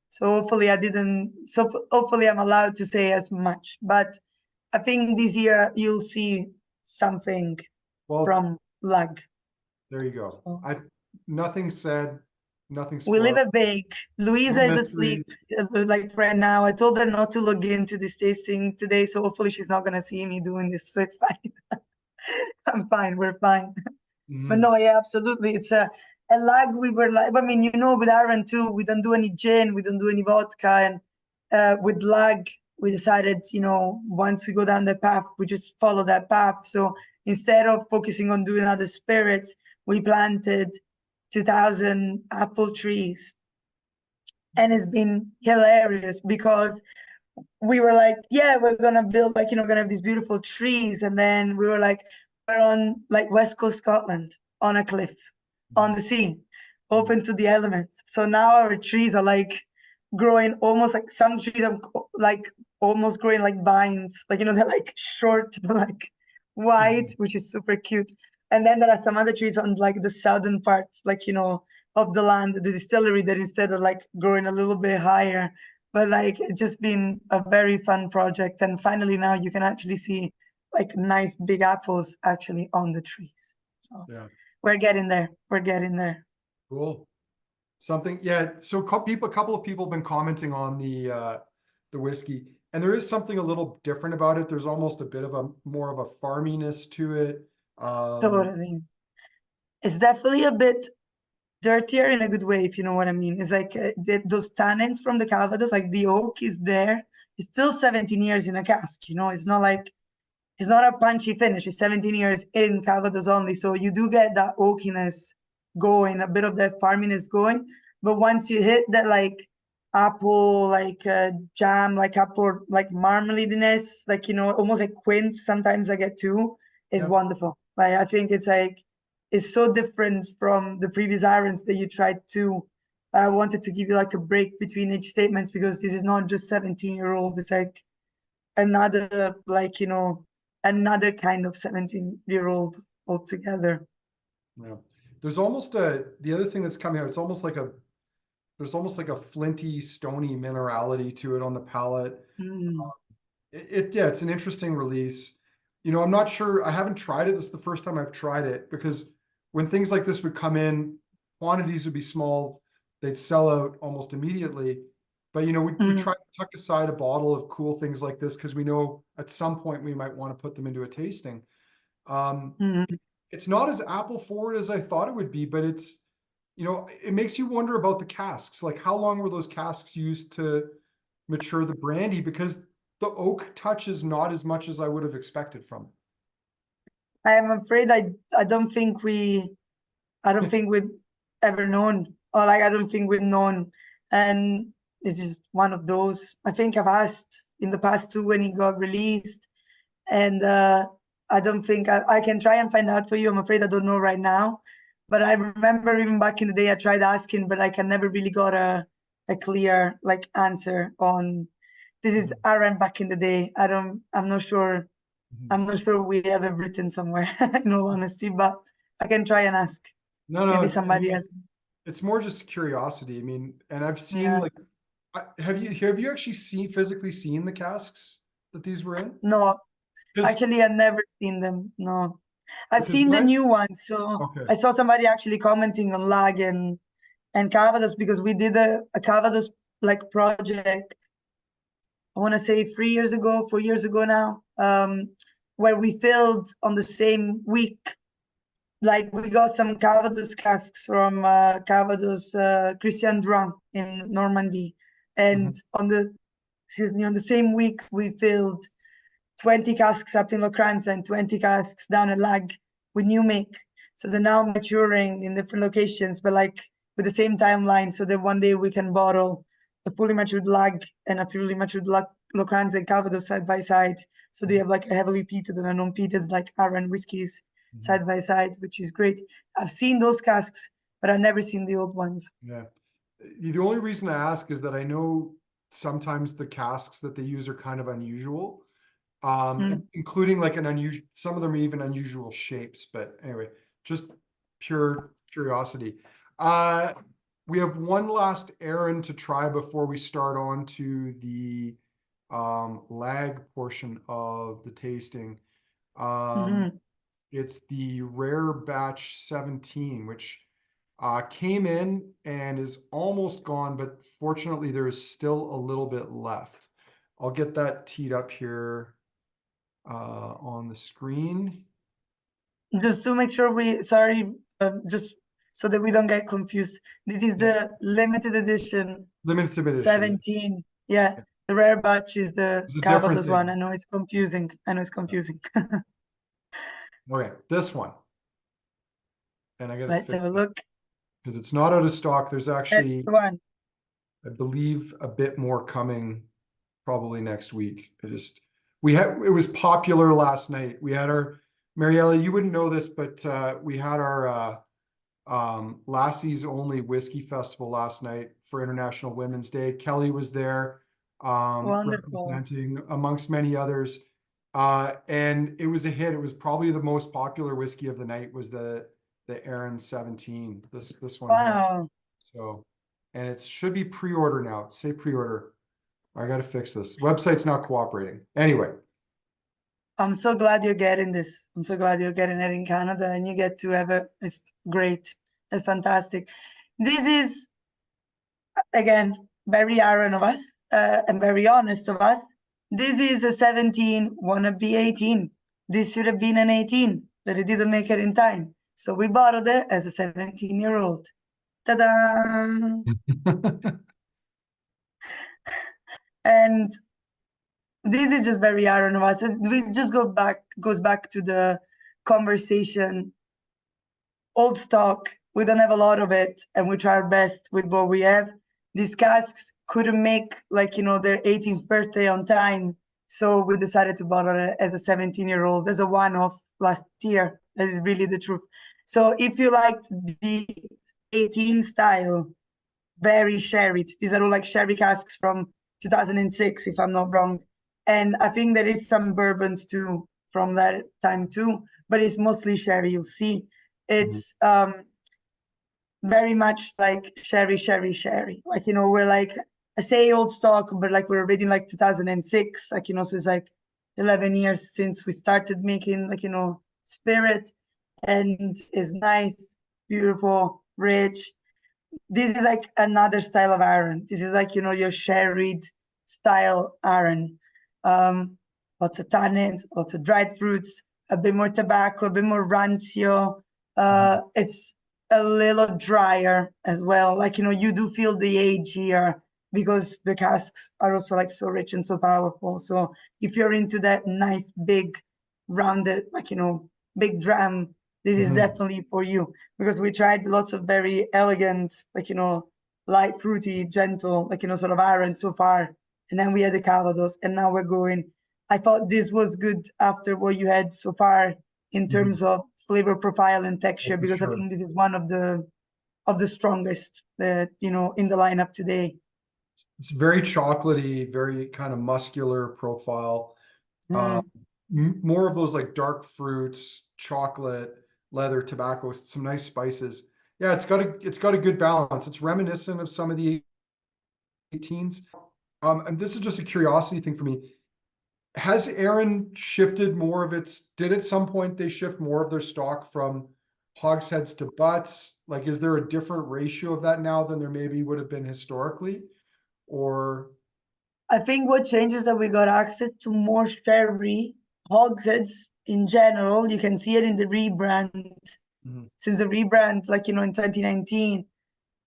B: so hopefully I didn't. So hopefully I'm allowed to say as much. But I think this year you'll see something
A: Well,
B: from Lagg.
A: there you go.
B: So
A: Nothing said, nothing
B: we leave
A: spoiled.
B: it vague.
A: No
B: Louisa is asleep,
A: mystery.
B: like right now. I told her not to log into this tasting today, so hopefully she's not gonna see me doing this. So it's fine. I'm fine. We're fine. But
A: Mhm.
B: no, yeah, absolutely. It's a Lagg. We were like, I mean, with Arran too, we don't do any gin, we don't do any vodka, and with Lagg, we decided, once we go down that path, we just follow that path. So instead of focusing on doing other spirits, we planted 2,000 apple trees, and it's been hilarious because we were like, yeah, we're gonna build gonna have these beautiful trees, and then we were like, we're on like West Coast Scotland on a cliff, on the sea, open to the elements. So now our trees are like growing almost like some trees are like almost growing like vines, they're like short, like white, which is super cute. And then there are some other trees on like the southern parts, of the land, the distillery, that instead of like growing a little bit higher. But like it's just been a very fun project, and finally now you can actually see like nice big apples actually on the trees. So
A: Yeah,
B: we're getting there. We're getting there.
A: cool. Something, yeah. So a couple of people have been commenting on the whiskey, and there is something a little different about it. There's almost a bit of a more of a farminess to it.
B: Totally. It's definitely a bit dirtier in a good way, if you know what I mean. It's like those tannins from the Calvados, like the oak is there. It's still 17 years in a cask, It's not like it's not a punchy finish. It's 17 years in Calvados only. So you do get that oakiness going, a bit of that farminess going. But once you hit that like apple, like jam, like apple, like marmaladiness, almost like quince, sometimes I get too, is
A: Yeah.
B: wonderful. Like I think it's so different from the previous irons that you tried to. I wanted to give you like a break between each statements because this is not just 17-year-old. It's like another another kind of 17-year-old altogether.
A: Yeah. There's almost the other thing that's coming out, there's almost like a flinty, stony minerality to it on the palate.
B: Mm.
A: Yeah, it's an interesting release. I'm not sure. I haven't tried it. This is the first time I've tried it because when things like this would come in, quantities would be small. They'd sell out almost immediately. But we try to tuck aside a bottle of cool things like this because we know at some point we might want to put them into a tasting.
B: Mm.
A: It's not as apple forward as I thought it would be, but it makes you wonder about the casks. Like, how long were those casks used to mature the brandy? Because the oak touches not as much as I would have expected from
B: I am afraid I don't think we've ever known, or like I don't think we've known, and it's just one of those. I think I've asked in the past too when he got released, and I don't think I can try and find out for you. I'm afraid I don't know right now, but I remember even back in the day I tried asking, but like I never really got a clear like answer on. This is Aaron back in the day. I'm not sure.
A: it.
B: I'm not sure we have it written somewhere, in all honesty, but I can try and ask.
A: No,
B: Maybe somebody has.
A: it's more just curiosity. I mean, and I've seen
B: Yeah.
A: like, have you actually physically seen the casks that these were in?
B: No,
A: Because
B: actually, I've never seen them. No, I've seen the
A: when
B: new ones. So
A: okay,
B: I saw somebody actually commenting on Lagg and Calvados because we did a Calvados like project. I want to say 3 years ago, 4 years ago now. where we filled on the same week. Like we got some Calvados casks from Calvados Christian Drum in Normandy, and on the same week we filled 20 casks up in Lochranza and 20 casks down at Lagg with new make. So they're now maturing in different locations, but like with the same timeline, so that one day we can bottle a fully matured Lagg and a fully matured Lochranza and Calvados side by side. So they have like a heavily peated and a non-peated like Arran whiskies side by side, which is great. I've seen those casks, but I've never seen the old ones.
A: Yeah. The only reason I ask is that I know sometimes the casks that they use are kind of unusual, including like an unusual, some of them are even unusual shapes, but anyway, just pure curiosity. We have one last errand to try before we start on to the Lagg portion of the tasting. It's the Rare Batch 17, which came in and is almost gone, but fortunately there is still a little bit left. I'll get that teed up here on the screen.
B: Just to make sure just so that we don't get confused. This is the limited edition
A: Limited edition.
B: 17. Yeah. The Rare Batch is the Calvados one.
A: thing.
B: I know it's confusing.
A: Okay, this one. And I gotta
B: Let's have a look.
A: because it's not out of stock. There's
B: That's
A: actually,
B: the one.
A: I believe, a bit more coming probably next week. It was popular last night. We had our, Mariella, you wouldn't know this, but we had our Lassie's Only Whiskey Festival last night for International Women's Day. Kelly was there,
B: Wonderful.
A: representing amongst many others. And it was a hit. It was probably the most popular whiskey of the night was the Arran 17. This one here.
B: Wow.
A: So, and it should be pre-order now. Say pre-order. I got to fix this. Website's not cooperating. Anyway.
B: I'm so glad you're getting this. I'm so glad you're getting it in Canada and you get to have it. It's great. It's fantastic. This is, again, very Arran of us and very honest of us. This is a 17, wanna be 18. This should have been an 18, but it didn't make it in time. So we bottled it as a 17-year-old. Ta-da! And this is just very Arran of us. We just goes back to the conversation. Old stock, we don't have a lot of it, and we try our best with what we have. These casks couldn't make their 18th birthday on time, so we decided to bottle it as a 17-year-old, as a one-off last year. That is really the truth. So if you liked the 18 style, very sherry. These are all like sherry casks from 2006, if I'm not wrong. And I think there is some bourbons too from that time too, but it's mostly sherry. You'll see it's very much like sherry. Like, we're like, I say old stock, but like we're already in like 2006, like, so it's like 11 years since we started making spirit, and it's nice, beautiful, rich. This is like another style of Arran. This is like, your sherried style Arran. Lots of tannins, lots of dried fruits, a bit more tobacco, a bit more rancio. It's a little drier as well. Like, you do feel the age here because the casks are also like so rich and so powerful. So if you're into that nice, big, rounded, big dram, this is definitely for you, because we tried lots of very elegant, light, fruity, gentle, sort of Arran so far. And then we had the Calvados, and now we're going. I thought this was good after what you had so far in terms of flavor profile and texture, because I think this is one of the strongest that, in the lineup today.
A: It's very chocolatey, very kind of muscular profile. More of those like dark fruits, chocolate, leather, tobacco, some nice spices. Yeah, it's got a good balance. It's reminiscent of some of the 18s. And this is just a curiosity thing for me. Has Arran shifted more of did at some point they shift more of their stock from hogsheads to butts? Like, is there a different ratio of that now than there maybe would have been historically? Or
B: I think what changes that we got access to more sherry hogsheads in general, you can see it in the rebrand.
A: Mhm.
B: Since the rebrand, like, in 2019,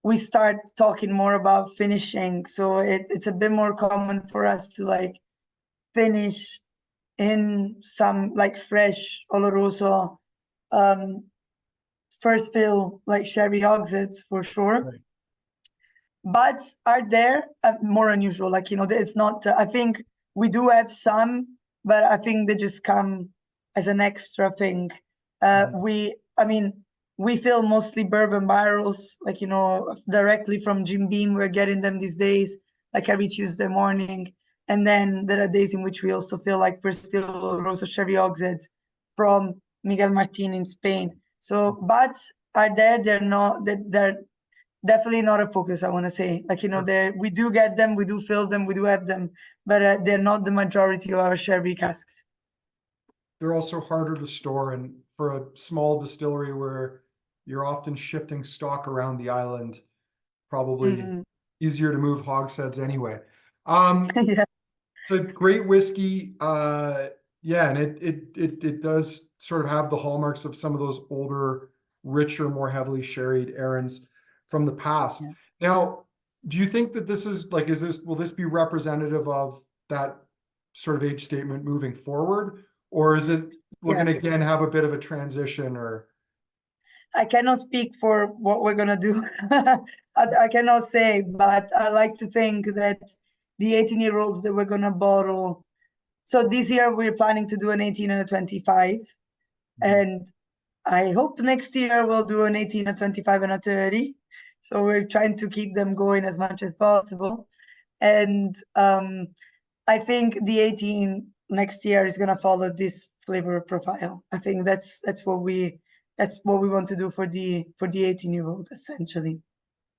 B: we start talking more about finishing. So it's a bit more common for us to like finish in some like fresh Oloroso, first fill like sherry hogsheads for sure.
A: Right.
B: But are there more unusual? Like, it's not, I think we do have some, but I think they just come as an extra thing.
A: Mhm.
B: I mean, we fill mostly bourbon barrels, like, directly from Jim Beam. We're getting them these days, like every Tuesday morning. And then there are days in which we also fill like first fill Rosa Sherry hogsheads from Miguel Martin in Spain. So, but are there, they're not, they're definitely not a focus, I want to say. Like,
A: Sure.
B: there we do get them, we do fill them, we do have them, but they're not the majority of our sherry casks.
A: They're also harder to store, and for a small distillery where you're often shifting stock around the island, probably
B: Mhm.
A: easier to move hogsheads anyway. Um,
B: Yeah.
A: it's a great whiskey. Yeah, and it does sort of have the hallmarks of some of those older, richer, more heavily sherried Arrans from the past.
B: Yeah.
A: Now, do you think that this is like, will this be representative of that sort of age statement moving forward? Or is it, we're
B: Yeah.
A: gonna again have a bit of a transition or?
B: I cannot speak for what we're gonna do. I cannot say, but I like to think that the 18-year-olds that we're gonna bottle. So this year we're planning to do an 18 and a 25, and I hope next year we'll do an 18, a 25, and a 30. So we're trying to keep them going as much as possible. And I think the 18 next year is gonna follow this flavor profile. I think that's what we want to do for the 18-year-old essentially.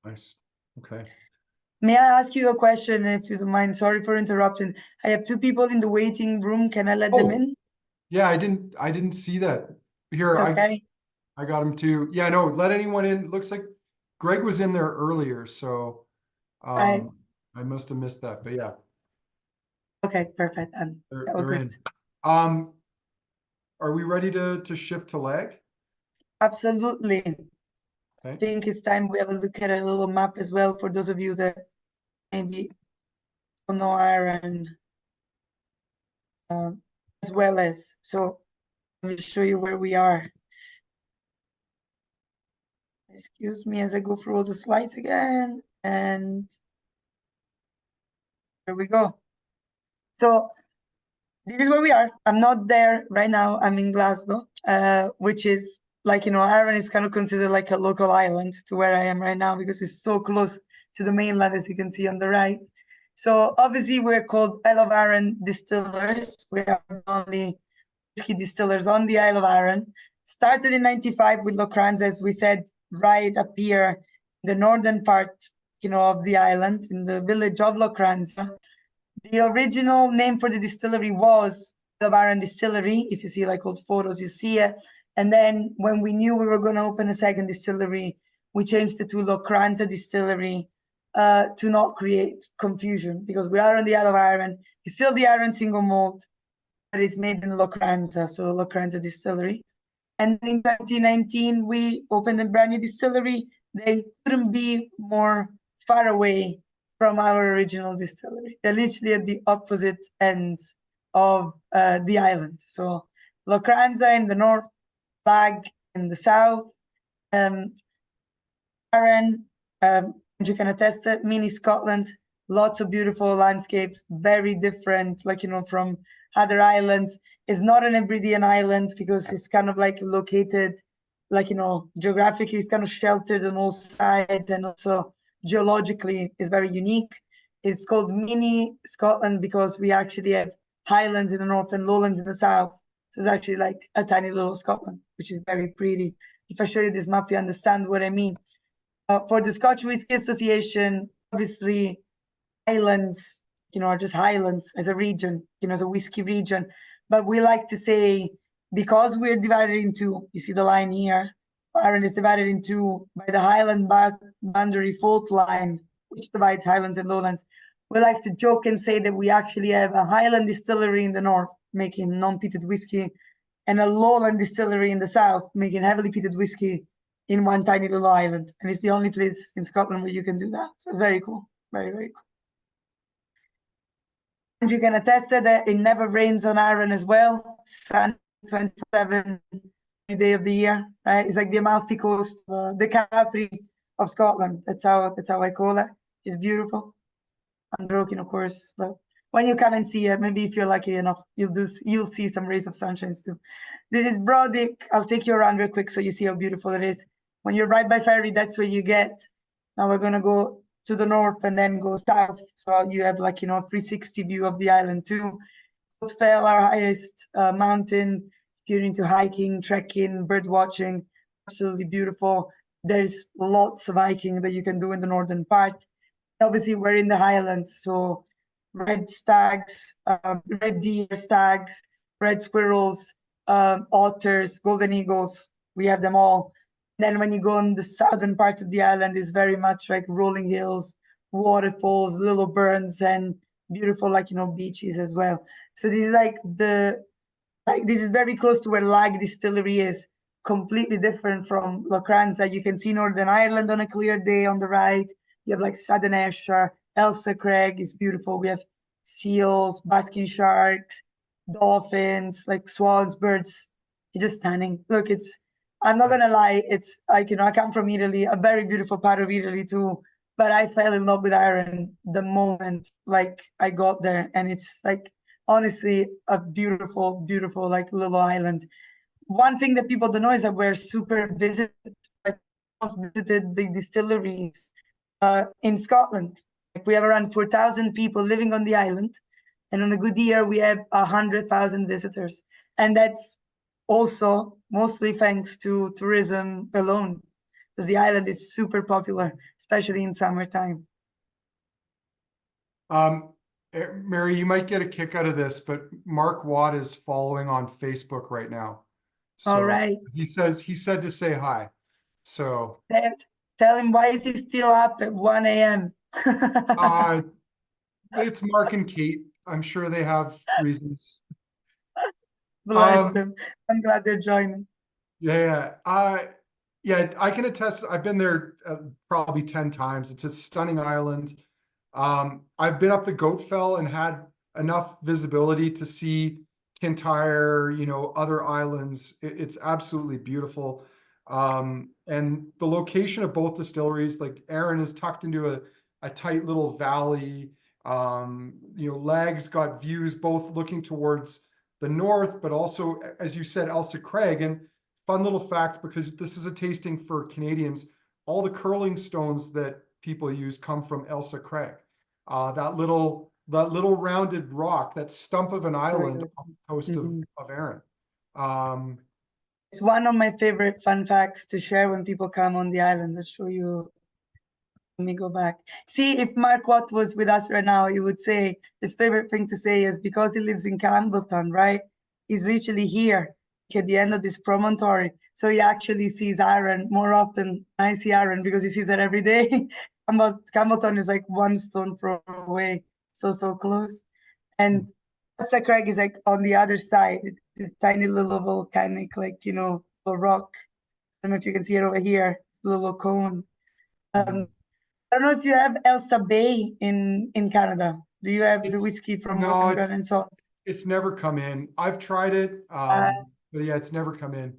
A: Nice. Okay.
B: May I ask you a question if you don't mind? Sorry for interrupting. I have two people in the waiting room. Can I let them
A: Oh,
B: in?
A: yeah, I didn't see that. Here,
B: It's okay.
A: I got him too. Yeah, no, let anyone in. Looks like Greg was in there earlier, so
B: Right.
A: I must have missed that. But yeah,
B: Okay, perfect. All
A: they're
B: good.
A: in. Um, are we ready to shift to leg?
B: Absolutely. I
A: Okay.
B: think it's time we have a look at a little map as well for those of you that maybe don't know Ireland, as well as. So let me show you where we are. Excuse me as I go through all the slides again. And there we go. So this is where we are. I'm not there right now. I'm in Glasgow, which is like, Arran is kind of considered like a local island to where I am right now because it's so close to the mainland, as you can see on the right. So obviously we're called Isle of Arran Distillers. We are the only whiskey distillers on the Isle of Arran. Started in 95 with Lochranza, as we said, right up here, the northern part, of the island, in the village of Lochranza. The original name for the distillery was Isle of Arran Distillery. If you see like old photos, you see it. And then when we knew we were going to open a second distillery, we changed it to Lochranza Distillery, to not create confusion, because we are on the Isle of Arran. It's still the Arran single malt, but it's made in Lochranza, so Lochranza Distillery. And in 2019, we opened a brand new distillery. They couldn't be more far away from our original distillery. They're literally at the opposite ends of the island. So Lochranza in the north, Lagg in the south, Arran, you can attest it, mini Scotland, lots of beautiful landscapes, very different, like, from other islands. It's not an Hebridean island because it's kind of like located, like, geographically, it's kind of sheltered on all sides, and also geologically is very unique. It's called mini Scotland because we actually have highlands in the north and lowlands in the south. So it's actually like a tiny little Scotland, which is very pretty. If I show you this map, you understand what I mean. For the Scotch Whisky Association, obviously, islands, are just highlands as a region, as a whiskey region. But we like to say, because we're divided into, you see the line here, Ireland is divided into by the Highland boundary fault line, which divides highlands and lowlands. We like to joke and say that we actually have a Highland distillery in the north making non-peated whiskey, and a lowland distillery in the south making heavily peated whiskey in one tiny little island. And it's the only place in Scotland where you can do that. So it's very cool. Very, very cool. And you can attest that it never rains on Arran as well. Sun 27 every day of the year, right? It's like the Amalfi Coast, the Capri of Scotland. That's how I call it. It's beautiful. I'm joking, of course, but when you come and see it, maybe if you're lucky enough, you'll see some rays of sunshine too. This is Brodick. I'll take you around real quick so you see how beautiful it is. When you're right by ferry, that's where you get. Now we're gonna go to the north and then go south, so you have like 360 view of the island too. Fell, our highest mountain. If you're into hiking, trekking, bird watching, absolutely beautiful. There's lots of hiking that you can do in the northern part. Obviously, we're in the Highlands, so red stags, red deer, stags, red squirrels, otters, golden eagles. We have them all. Then when you go on the southern part of the island, it's very much like rolling hills, waterfalls, little burns, and beautiful beaches as well. So this is this is very close to where Lagg Distillery is. Completely different from Lochranza. You can see Northern Ireland on a clear day on the right. You have like Southern Ayrshire, Elsa Craig is beautiful. We have seals, basking sharks, dolphins, like swans, birds. It's just stunning. Look, I'm not gonna lie, it's like, I come from Italy, a very beautiful part of Italy too, but I fell in love with Arran the moment like I got there. And it's like honestly a beautiful, beautiful like little island. One thing that people don't know is that we're super visited, visited the distilleries in Scotland. Like we have around 4,000 people living on the island, and on a good year we have 100,000 visitors, and that's also mostly thanks to tourism alone, because the island is super popular, especially in summertime.
A: Mary, you might get a kick out of this, but Mark Watt is following on Facebook right now. So
B: All right.
A: he said to say hi. So
B: tell him, why is he still up at 1 a.m.?
A: It's Mark and Kate. I'm sure they have reasons.
B: Bless them. I'm glad they're joining.
A: Yeah. Yeah, I can attest. I've been there probably 10 times. It's a stunning island. I've been up the Goatfell and had enough visibility to see Kintyre, other islands. It's absolutely beautiful. And the location of both distilleries, like Arran is tucked into a tight little valley. Lagg's got views both looking towards the north, but also, as you said, Elsa Craig. And fun little fact, because this is a tasting for Canadians, all the curling stones that people use come from Elsa Craig. That little rounded rock, that stump of an island off the coast of Arran.
B: It's one of my favorite fun facts to share when people come on the island. I'll show you. Let me go back. See, if Mark Watt was with us right now, he would say his favorite thing to say is, because he lives in Campbellton, right? He's literally here at the end of this promontory. So he actually sees Arran more often. I see Arran because he sees it every day. Campbellton is like one stone throw away. So close. And Elsa Craig is like on the other side. It's a tiny little volcanic, little rock. I don't know if you can see it over here. It's a little cone. I don't know if you have Elsa Bay in Canada. Do you have the whiskey from Remnant and Sons?
A: It's never come in. I've tried it, but yeah, it's never come in.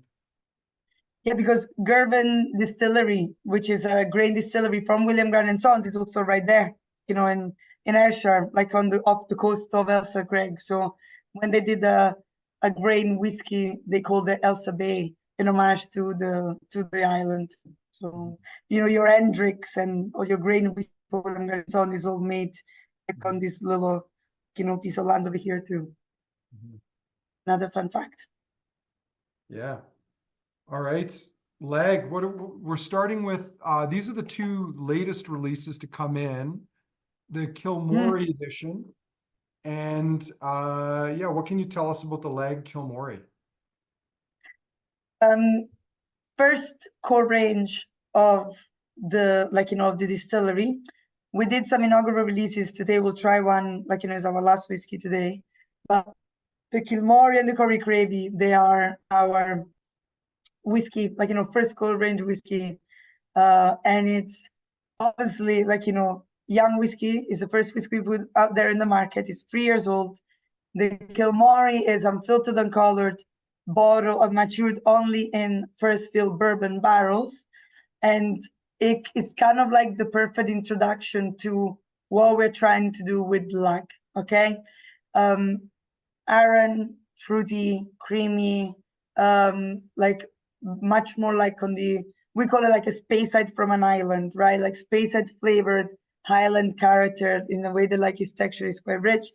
B: Yeah, because Girvan Distillery, which is a grain distillery from William Grant and Sons, is also right there, in Ayrshire, like off the coast of Elsa Craig. So when they did a grain whiskey, they called it Elsa Bay in homage to the island. So your Hendricks or your grain whiskey from William Grant and Sons is all made like on this little piece of land over here too. Another fun fact.
A: Yeah. All right, Lagg, we're starting with, these are the two latest releases to come in, the Kilmory edition. And yeah, what can you tell us about the Lagg Kilmory?
B: First core range of the of the distillery. We did some inaugural releases today. We'll try one, as our last whiskey today. But The Kilmory and the Corriecravie, they are our whiskey, like, first cold range whiskey. And it's obviously, like, young whiskey is the first whiskey we put out there in the market. It's 3 years old. The Kilmory is unfiltered, uncolored, bottle matured only in first fill bourbon barrels. And it's kind of like the perfect introduction to what we're trying to do with Lagg, okay? Arran, fruity, creamy, like much more like on the, we call it like a Speyside from an island, right? Like Speyside flavored Highland character in the way that like its texture is quite rich.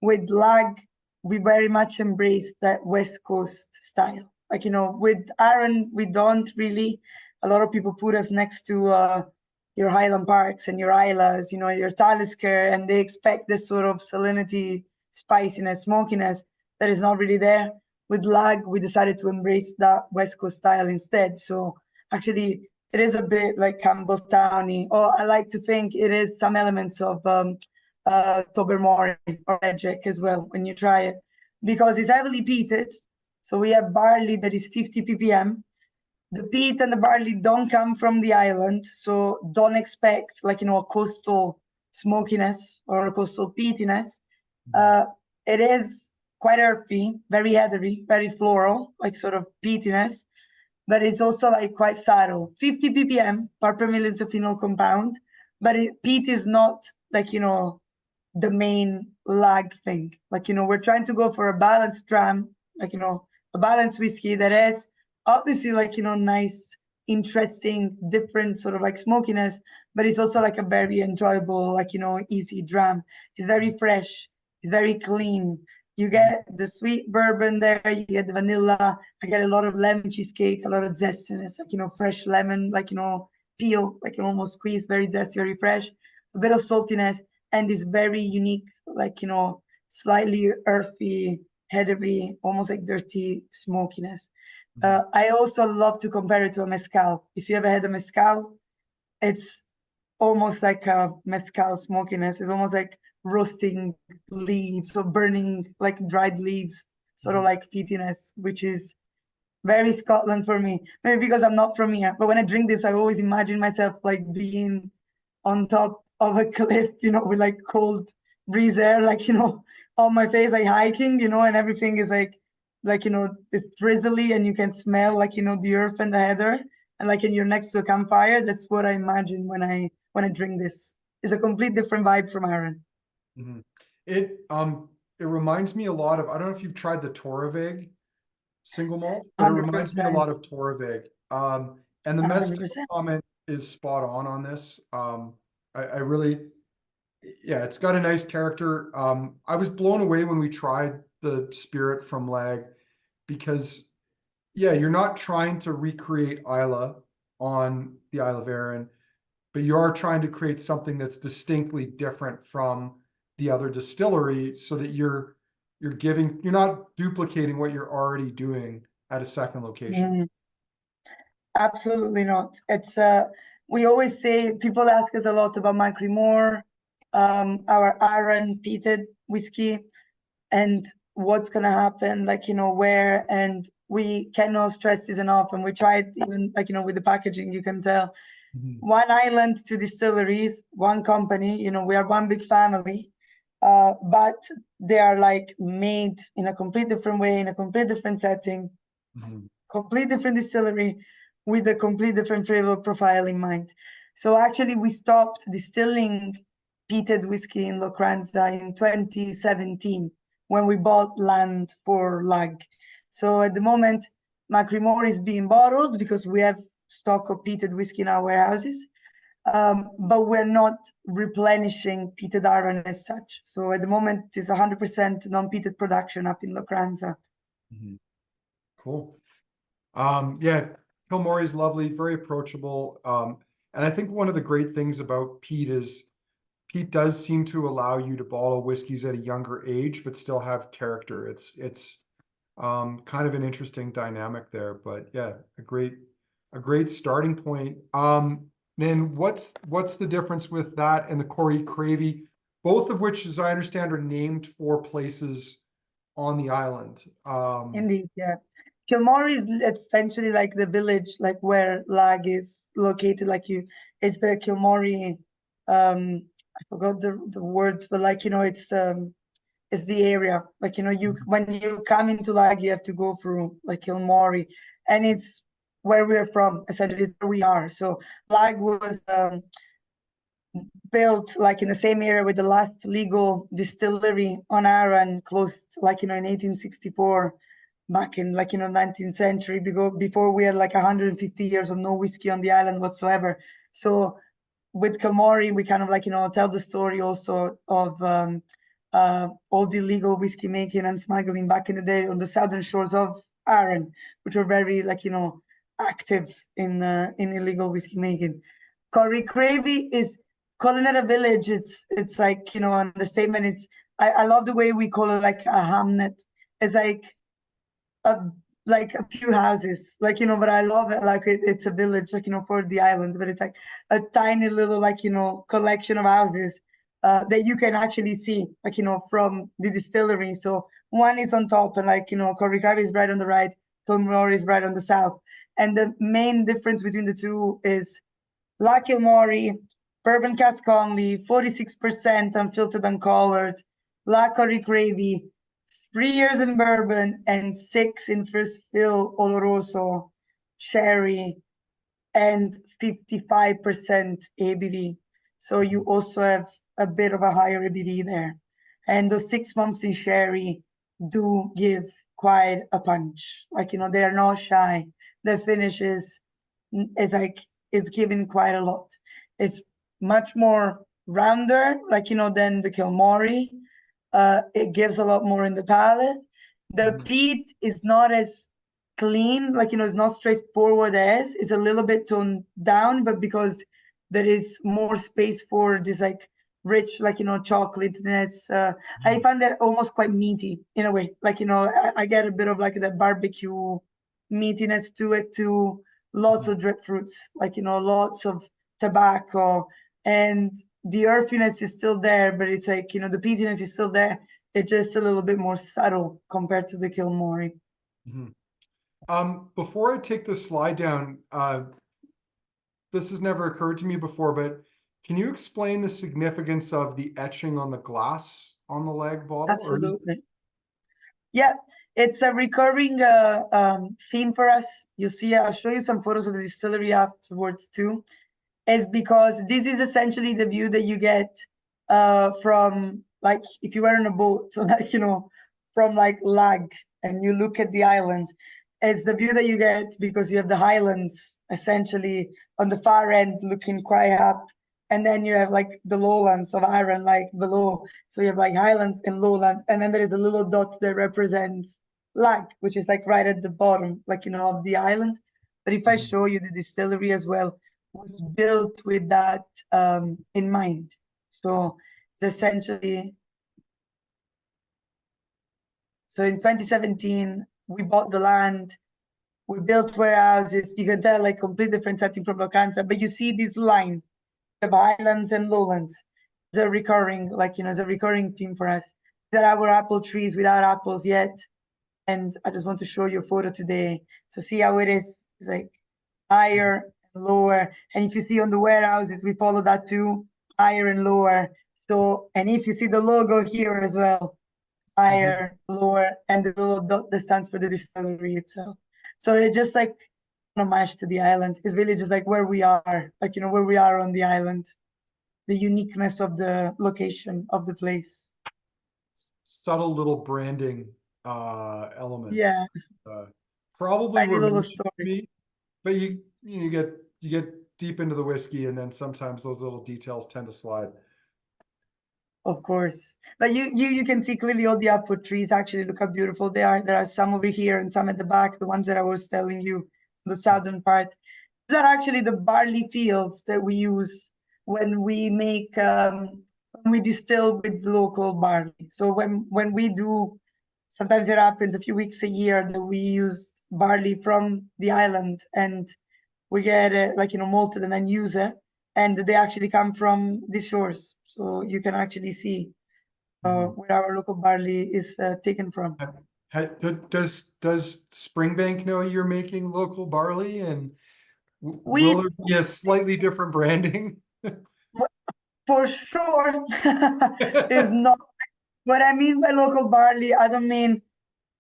B: With Lagg, we very much embrace that West Coast style. Like, with Arran, we don't really, a lot of people put us next to your Highland Parks and your Islas, your Talisker, and they expect this sort of salinity, spiciness, smokiness that is not really there. With Lagg, we decided to embrace that West Coast style instead. So actually, it is a bit like Campbelltowny, or I like to think it is some elements of Tobermory or Edric as well when you try it, because it's heavily peated. So we have barley that is 50 ppm. The peat and the barley don't come from the island, so don't expect like, a coastal smokiness or a coastal peatiness. It is quite earthy, very heathery, very floral, like sort of peatiness, but it's also like quite subtle. 50 ppm, part per million of phenol compound, but peat is not like, the main Lagg thing. Like, we're trying to go for a balanced dram, like, a balanced whiskey that has obviously like, nice, interesting, different sort of like smokiness, but it's also like a very enjoyable, like, easy dram. It's very fresh, it's very clean. You get the sweet bourbon there, you get the vanilla. I get a lot of lemon cheesecake, a lot of zestiness, like, fresh lemon, like, peel, like almost squeeze, very zesty, very fresh, a bit of saltiness, and this very unique, like, slightly earthy, heathery, almost like dirty smokiness. I also love to compare it to a mezcal. If you ever had a mezcal, it's almost like a mezcal smokiness. It's almost like roasting leaves or burning like dried leaves, sort of like peatiness, which is very Scotland for me. Maybe because I'm not from here, but when I drink this, I always imagine myself like being on top of a cliff, with like cold breeze air, like, on my face, like hiking, and everything is like, it's drizzly and you can smell like, the earth and the heather, and like, and you're next to a campfire. That's what I imagine when I drink this. It's a complete different vibe from Arran.
A: It reminds me a lot of, I don't know if you've tried the Torevig single malt, but it reminds me a
B: 100%.
A: lot of Torevig. And the mezcal
B: 100%.
A: comment is spot on this. I really, yeah, it's got a nice character. I was blown away when we tried the spirit from Lagg, because yeah, you're not trying to recreate Isla on the Isle of Arran, but you are trying to create something that's distinctly different from the other distillery, so that you're not duplicating what you're already doing at a second location.
B: Absolutely not. It's we always say, people ask us a lot about Macklemore, our Arran peated whiskey, and what's gonna happen, like, where, and we cannot stress this enough, and we tried even like, with the packaging, you can tell. One island, two distilleries, one company, we are one big family, but they are like made in a complete different way, in a complete different setting, complete different distillery, with a complete different flavor profile in mind. So actually, we stopped distilling peated whiskey in Lochranza in 2017 when we bought land for Lagg. So at the moment, Macklemore is being bottled because we have stock of peated whiskey in our warehouses, but we're not replenishing peated Arran as such. So at the moment, it's 100% non-peated production up in Lochranza.
A: Cool. Yeah, Kilmory is lovely, very approachable. And I think one of the great things about peat is peat does seem to allow you to bottle whiskeys at a younger age, but still have character. It's kind of an interesting dynamic there, but yeah, a great starting point. And what's the difference with that and the Corriecravie, both of which, as I understand, are named for places on the island.
B: Indeed, yeah. Kilmory is essentially like the village, like where Lagg is located. It's the Kilmory. I forgot the word, but it's the area. When you come into Lagg, you have to go through like Kilmory, and it's where we're from. Essentially, it's where we are. So Lagg was built like in the same area with the last legal distillery on Arran, closed in 1864, back in 19th century, before we had 150 years of no whiskey on the island whatsoever. So with Kilmory, we kind of tell the story also of all the illegal whiskey making and smuggling back in the day on the southern shores of Arran, which were very active in illegal whiskey making. Corriecravie is calling it a village. It's on the statement. I love the way we call it like a hamlet. It's a few houses, but I love it. It's a village, for the island, but it's like a tiny little, collection of houses that you can actually see, from the distillery. So one is on top, and Corriecravie is right on the right, Kilmory is right on the south. And the main difference between the two is Lagg Kilmory, bourbon cask only, 46% unfiltered, uncolored. Lagg Corriecravie, 3 years in bourbon and 6 in first fill Oloroso, sherry, and 55% ABV. So you also have a bit of a higher ABV there. And those 6 months in sherry do give quite a punch. They are not shy. The finish is it's giving quite a lot. It's much more rounder, than the Kilmory. It gives a lot more in the palate. The peat is not as clean, it's not straightforward as. It's a little bit toned down, but because there is more space for this rich, chocolateness. I find that almost quite meaty in a way. I get a bit of that barbecue meatiness to it too. Lots of drip fruits, lots of tobacco, and the earthiness is still there, but it's the peatiness is still there. It's just a little bit more subtle compared to the Kilmory.
A: Before I take this slide down, this has never occurred to me before, but can you explain the significance of the etching on the glass on the Lagg bottle?
B: Absolutely. Yeah, it's a recurring theme for us. You see, I'll show you some photos of the distillery afterwards too. Is because this is essentially the view that you get from if you were on a boat, so from Lagg and you look at the island. It's the view that you get because you have the highlands essentially on the far end looking quite up, and then you have the lowlands of Arran below. So you have highlands and lowlands, and then there is a little dot that represents Lagg, which is right at the bottom of the island. But if I show you the distillery as well, was built with that in mind. So it's essentially, so in 2017, we bought the land, we built warehouses. You can tell complete different setting from Lochranza, but you see this line of highlands and lowlands. The recurring, it's a recurring theme for us. There are our apple trees without apples yet. And I just want to show you a photo today. So see how it is higher, lower, and if you see on the warehouses, we follow that too, higher and lower. So, and if you see the logo here as well, higher, lower, and the little dot that stands for the distillery itself. So it's just an homage to the island. It's really just where we are, where we are on the island, the uniqueness of the location of the place.
A: Subtle little branding elements.
B: Yeah.
A: Probably
B: little stories.
A: But you get deep into the whiskey, and then sometimes those little details tend to slide.
B: Of course, but you can see clearly all the apple trees. Actually, look how beautiful they are. There are some over here and some at the back. The ones that I was telling you, the southern part. These are actually the barley fields that we use when we make when we distill with local barley. So when we do, sometimes it happens a few weeks a year that we use barley from the island, and we get it malted and then use it, and they actually come from the shores. So you can actually see where our local barley is taken from.
A: Does Springbank know you're making local barley, and
B: We,
A: will there be a slightly different branding?
B: for sure, is not what I mean by local barley. I don't mean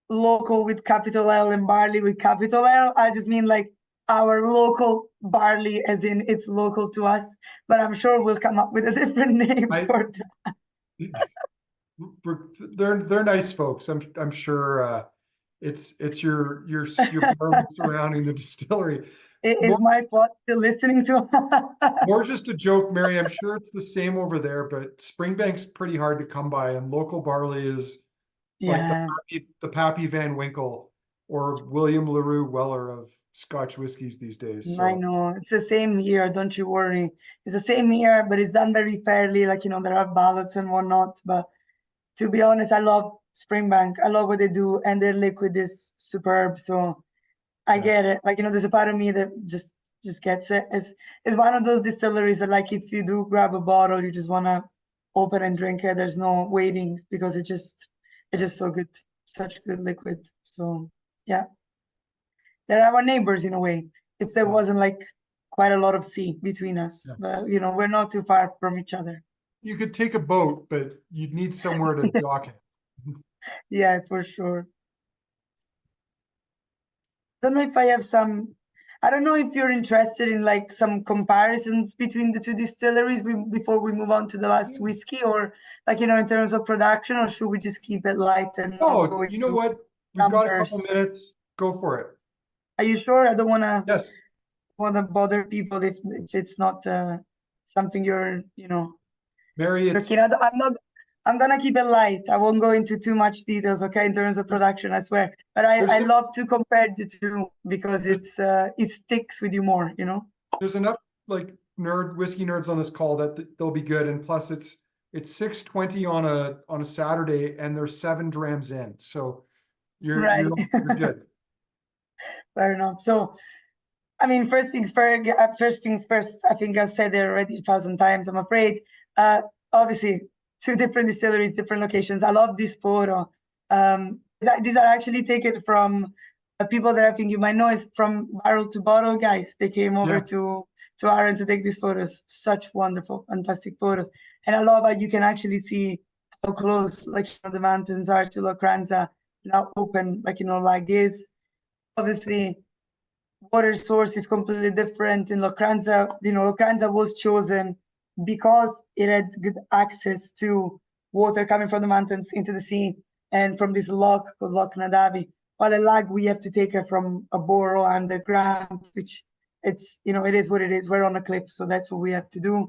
B: local with capital L and barley with capital L. I just mean like our local barley, as in it's local to us. But I'm sure we'll come up with a different name for that.
A: They're nice folks. I'm sure it's your farm surrounding the distillery.
B: Is my fault still listening to?
A: More just a joke, Mary. I'm sure it's the same over there, but Springbank's pretty hard to come by, and local barley is like
B: Yeah,
A: the Pappy Van Winkle or William LaRue Weller of Scotch whiskies these days.
B: I
A: So
B: know. It's the same here, don't you worry. It's the same here, but it's done very fairly. Like, there are ballots and whatnot. But to be honest, I love Springbank. I love what they do, and their liquid is superb. So I get it. Like, there's a part of me that just gets it. It's one of those distilleries that, like, if you do grab a bottle, you just wanna open and drink it. There's no waiting because it's just so good. Such good liquid. So yeah. They're our neighbors in a way. If there wasn't like quite a lot of sea between us, but we're not too far from each other.
A: you could take a boat, but you'd need somewhere to dock it.
B: Yeah, for sure. Don't know if I have some. I don't know if you're interested in like some comparisons between the two distilleries before we move on to the last whiskey, or like in terms of production, or should we just keep it light and not go
A: You know
B: into
A: what? We've got a
B: numbers?
A: couple minutes. Go for it.
B: Are you sure? I don't wanna
A: Yes.
B: bother people if it's not something you're
A: Mary, it's
B: looking at. I'm gonna keep it light. I won't go into too much details, okay, in terms of production, I swear. But I love to compare the two because it sticks with you more,
A: there's enough like whiskey nerds on this call that they'll be good. And plus it's 6:20 on a Saturday, and there's 7 drams in. So you're good.
B: Fair enough. So I mean, first things first, I think I've said it already 1,000 times, I'm afraid. Obviously, 2 different distilleries, different locations. I love this photo. These are actually taken from people that I think you might know. Is from Barrel to Bottle guys. They came over to Arran to take these photos. Such wonderful, fantastic photos. And I love how you can actually see how close, like, the mountains are to Lochranza, how open, like, Lagg is. Obviously, water source is completely different in Lochranza. Lochranza was chosen because it had good access to water coming from the mountains into the sea and from this loch called Loch Nadavi. While at Lagg, we have to take it from a borrow underground, which it is what it is. We're on a cliff, so that's what we have to do.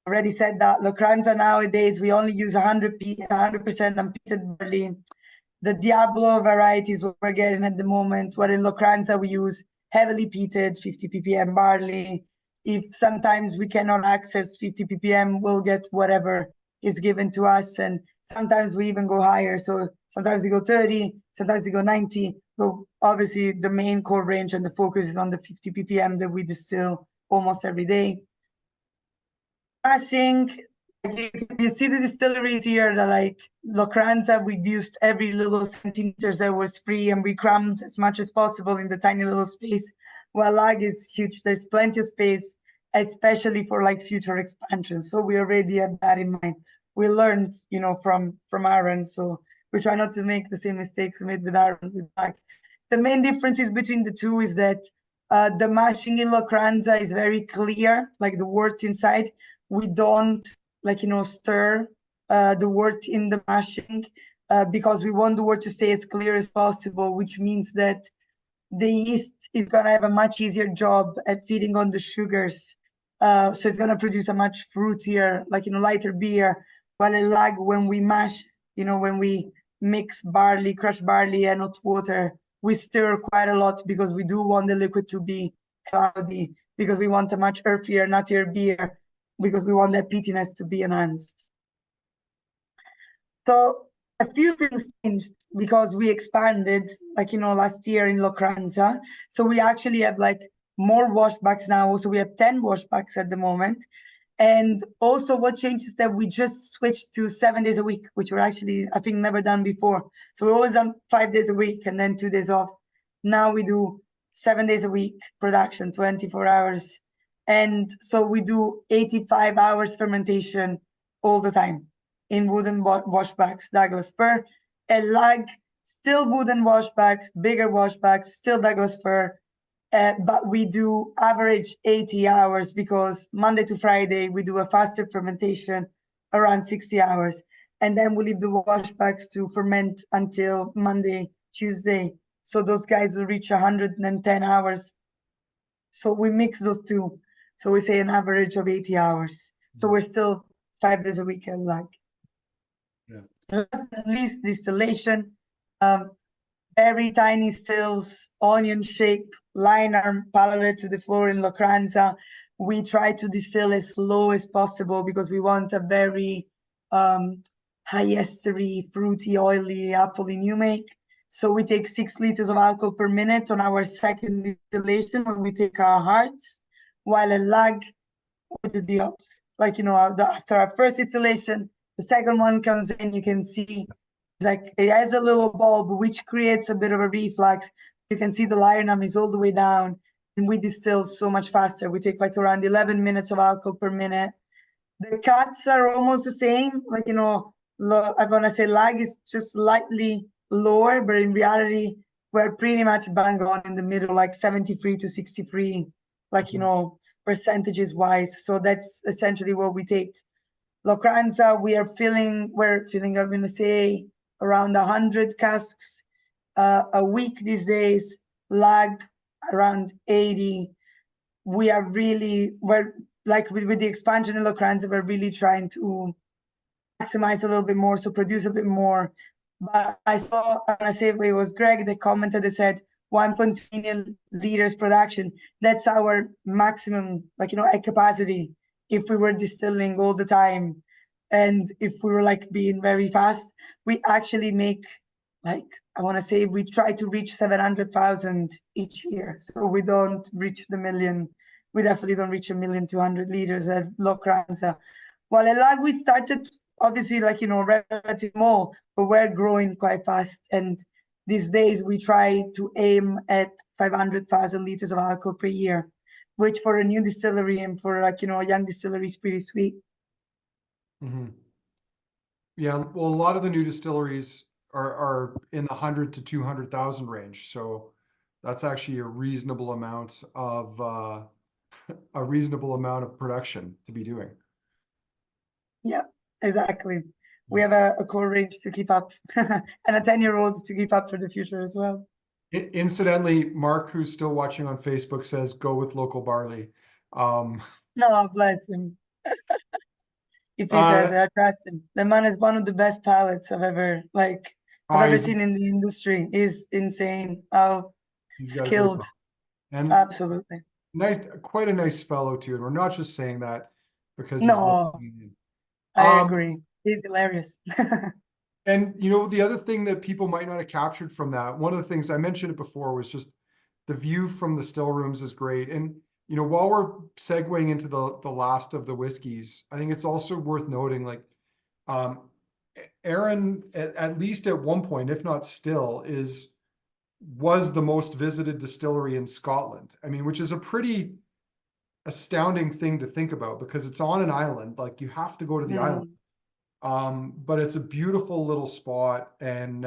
B: Already said that Lochranza nowadays, we only use 100% unpeated barley. The Diablo variety is what we're getting at the moment, where in Lochranza we use heavily peated 50 ppm barley. If sometimes we cannot access 50 ppm, we'll get whatever is given to us, and sometimes we even go higher. So sometimes we go 30, sometimes we go 90. So obviously the main core range and the focus is on the 50 ppm that we distill almost every day. Mashing, you see the distilleries here that like Lochranza, we used every little centimeters that was free, and we crammed as much as possible in the tiny little space. While Lagg is huge, there's plenty of space, especially for like future expansion. So we already have that in mind. We learned, from Arran, so we try not to make the same mistakes we made with Arran with Lagg. The main differences between the two is that the mashing in Lochranza is very clear, like the wort inside. We don't stir the wort in the mashing because we want the wort to stay as clear as possible, which means that the yeast is going to have a much easier job at feeding on the sugars. So it's going to produce a much fruitier, lighter beer. While in Lagg, when we mash, when we mix barley, crushed barley and hot water, we stir quite a lot because we do want the liquid to be cloudy, because we want a much earthier, nuttier beer, because we want that peatiness to be enhanced. So a few things changed because we expanded, last year in Lochranza. So we actually have more washbacks now. So we have 10 washbacks at the moment. And also what changed is that we just switched to 7 days a week, which we're actually, I think, never done before. So we always done 5 days a week and then 2 days off. Now we do 7 days a week production, 24 hours. And so we do 85 hours fermentation all the time in wooden washbacks, Douglas fir. And Lagg, still wooden washbacks, bigger washbacks, still Douglas fir. But we do average 80 hours because Monday to Friday, we do a faster fermentation around 60 hours. And then we leave the washbacks to ferment until Monday, Tuesday. So those guys will reach 110 hours. So we mix those two. So we say an average of 80 hours. So we're still 5 days a week at Lagg.
A: Yeah.
B: Last but not least, distillation. Very tiny stills, onion shape, line our palate to the floor in Lochranza. We try to distill as slow as possible because we want a very high estery, fruity, oily, appley new make. So we take 6 liters of alcohol per minute on our second distillation when we take our hearts, while at Lagg, we do the opposite. Like, after our first distillation, the second one comes in, you can see like it has a little bulb which creates a bit of a reflux. You can see the lionum is all the way down, and we distill so much faster. We take like around 11 minutes of alcohol per minute. The cuts are almost the same. Like, I want to say Lagg is just slightly lower, but in reality, we're pretty much bang on in the middle, like 73 to 63, like, percentages wise. So that's essentially what we take. Lochranza, we're filling, I'm going to say, around 100 casks a week these days. Lagg around 80. We're like with the expansion in Lochranza, we're really trying to maximize a little bit more, so produce a bit more. But I want to say it was Greg that commented that said 1.2 million liters production. That's our maximum, at capacity if we were distilling all the time. And if we were being very fast, we actually make I want to say we try to reach 700,000 each year. So we don't reach the million. We definitely don't reach 1,200,000 liters at Lochranza. While at Lagg, we started obviously relatively small, but we're growing quite fast. And these days we try to aim at 500,000 liters of alcohol per year, which for a new distillery and for a young distillery is pretty sweet.
A: Mm-hmm. Yeah, well, a lot of the new distilleries are in the 100 to 200,000 range, so that's actually a reasonable amount of production to be doing.
B: Yeah, exactly. We have a core range to keep up and a 10-year-old to keep up for the future as well.
A: Incidentally, Mark, who's still watching on Facebook, says go with local barley.
B: No, bless him. If he says it, I trust him. The man is one of the best palates I've ever seen in the industry. He's insane. How skilled.
A: And
B: absolutely.
A: Nice, quite a nice fellow too. And we're not just saying that because
B: no, I agree. He's hilarious.
A: And the other thing that people might not have captured from that, one of the things I mentioned it before, was just the view from the still rooms is great. And while we're segueing into the last of the whiskeys, I think it's also worth noting, Arran, at least at one point, if not still, was the most visited distillery in Scotland. I mean, which is a pretty astounding thing to think about because it's on an island. Like, you have to go to the island. But it's a beautiful little spot. And,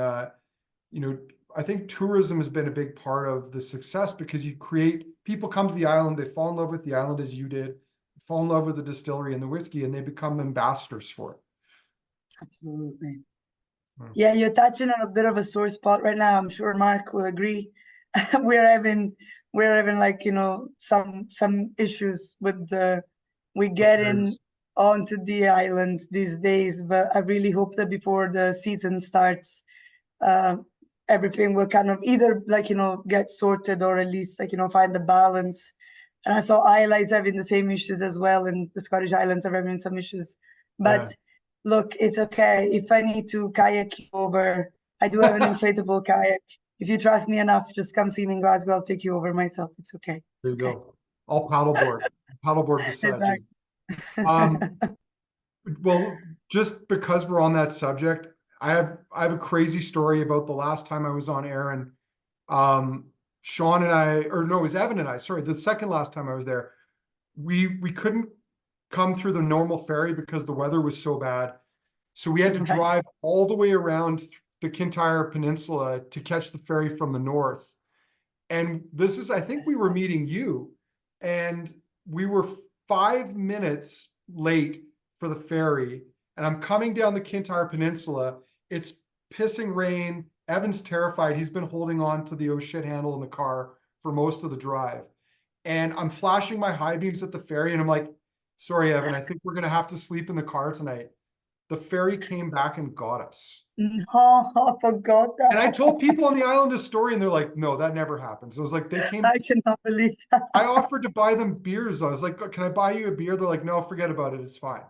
A: I think tourism has been a big part of the success because people come to the island, they fall in love with the island as you did, fall in love with the distillery and the whiskey, and they become ambassadors for it.
B: Absolutely. Yeah, you're touching on a bit of a sore spot right now. I'm sure Mark will agree. we're having some issues with we getting onto the island these days, but I really hope that before the season starts, everything will kind of either get sorted or at least find the balance. And I saw Islay is having the same issues as well, and the Scottish Islands are having some issues. But look, it's okay. If I need to kayak you over, I do have an inflatable kayak. If you trust me enough, just come see me in Glasgow. I'll take you over myself. It's okay.
A: There you go. I'll paddleboard beside you. Um, well, just because we're on that subject, I have a crazy story about the last time I was on air, and Sean and I, or no, it was Evan and I, sorry, the second last time I was there, we couldn't come through the normal ferry because the weather was so bad. So we had to
B: Right.
A: drive all the way around the Kintyre Peninsula to catch the ferry from the north. And this is, I think we
B: Yes.
A: were meeting you, and we were 5 minutes late for the ferry. And I'm coming down the Kintyre Peninsula. It's pissing rain. Evan's terrified. He's been holding on to the oh shit handle in the car for most of the drive. And I'm flashing my high beams at the ferry, and I'm like, sorry, Evan, I think we're gonna have to sleep in the car tonight. The ferry came back and got us.
B: No, I forgot
A: And I
B: that.
A: told people on the island this story, and they're like, no, that never happens. I was like, they came,
B: I cannot believe that.
A: I offered to buy them beers. I was like, can I buy you a beer? They're like, no, forget about it. It's fine.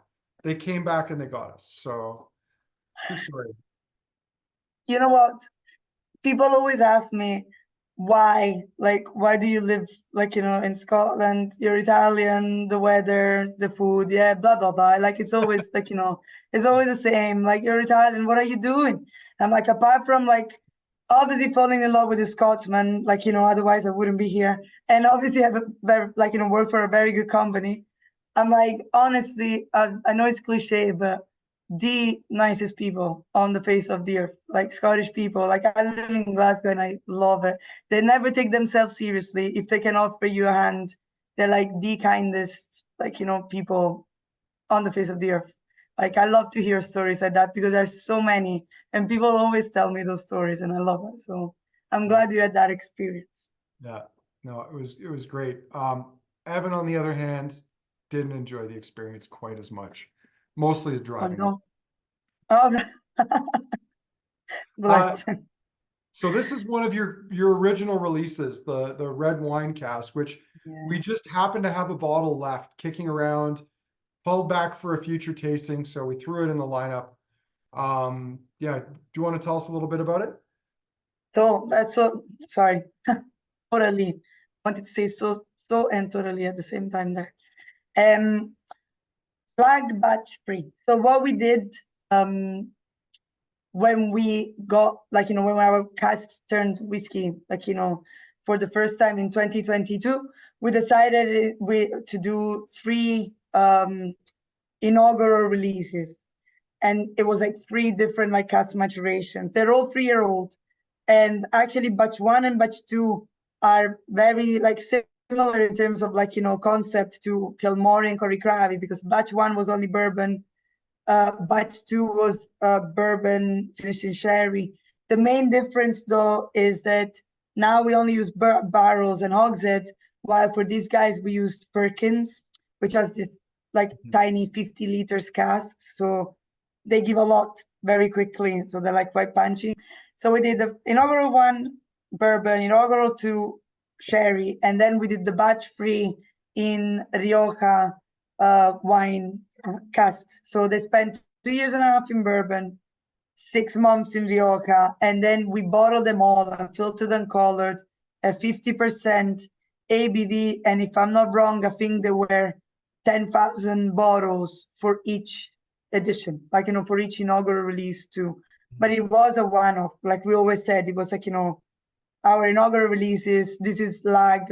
A: They came back and they got us. So true story.
B: You know what? People always ask me why do you live in Scotland? You're Italian, the weather, the food, yeah, blah blah blah. Like it's always it's always the same. Like you're Italian, what are you doing? I'm like, apart from obviously falling in love with a Scotsman, otherwise I wouldn't be here. And obviously have a very work for a very good company. I'm like, honestly, I know it's cliche, but the nicest people on the face of the earth, like Scottish people. Like I live in Glasgow and I love it. They never take themselves seriously. If they can offer you a hand, they're like the kindest, people on the face of the earth. Like I love to hear stories like that because there's so many, and people always tell me those stories, and I love it. So I'm glad you had that experience.
A: Yeah, no, it was great. Evan, on the other hand, didn't enjoy the experience quite as much, mostly the
B: Oh
A: driving.
B: no! Oh,
A: Uh,
B: bless.
A: so this is one of your original releases, the red wine cask, which we
B: Yeah.
A: just happened to have a bottle left kicking around, pulled back for a future tasting, so we threw it in the lineup. Yeah, do you want to tell us a little bit about it?
B: So that's what. Sorry, totally. Wanted to say so and totally at the same time there. Um, Lagg Batch free. So what we did when we got when our casks turned whiskey, for the first time in 2022, we decided to do three inaugural releases, and it was like three different cask maturations. They're all 3-year-old, and actually batch one and batch two are very similar in terms of concept to Kilmory and Corriecravie, because batch one was only bourbon, batch two was bourbon finished in sherry. The main difference though is that now we only use barrels and hogsheads, while for these guys we used Perkins, which has this tiny 50 liters casks, so they give a lot very quickly, so they're quite punchy. So we did the inaugural one bourbon, inaugural two sherry, and then we did the batch free in Rioja wine casks. So they spent 2 years and a half in bourbon, 6 months in Rioja, and then we bottled them all and filtered and colored at 50% ABV. And if I'm not wrong, I think there were 10,000 bottles for each edition, for each inaugural release too. But it was a one-off. Like we always said, it was our inaugural releases. This is Lagg,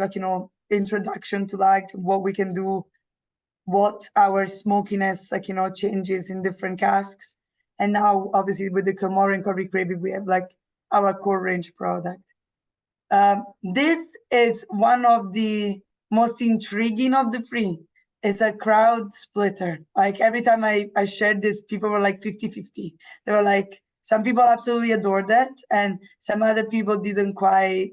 B: introduction to Lagg, what we can do, what our smokiness changes in different casks. And now obviously with the Kilmory and Corriecravie we have our core range product. This is one of the most intriguing of the three. It's a crowd splitter. Like every time I shared this, people were like 50-50. They were like, some people absolutely adored that, and some other people didn't quite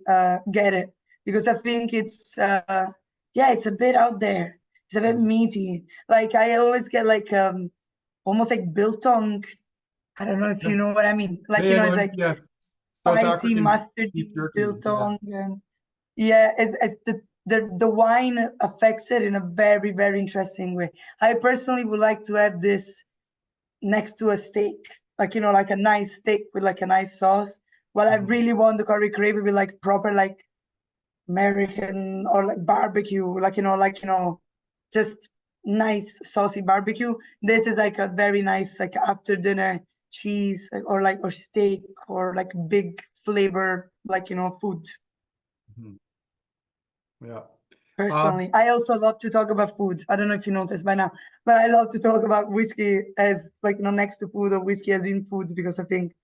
B: get it, because I think it's it's a bit out there. It's a bit meaty. Like I always get almost like biltong. I don't know if you know what I mean. It's like
A: Yeah, South
B: spicy
A: African
B: mustardy
A: beef jerky. Yeah.
B: biltong, and yeah, it's the wine affects it in a very, very interesting way. I personally would like to have this next to a steak, like a nice steak with a nice sauce. Well, I really want the Corriecravie with proper American or barbecue, just nice saucy barbecue. This is like a very nice like after dinner cheese or steak or like big flavor like food.
A: Mhm. Yeah.
B: Personally, I also love to talk about food. I don't know if you noticed by now, but I love to talk about whiskey as like next to food or whiskey as in food because I think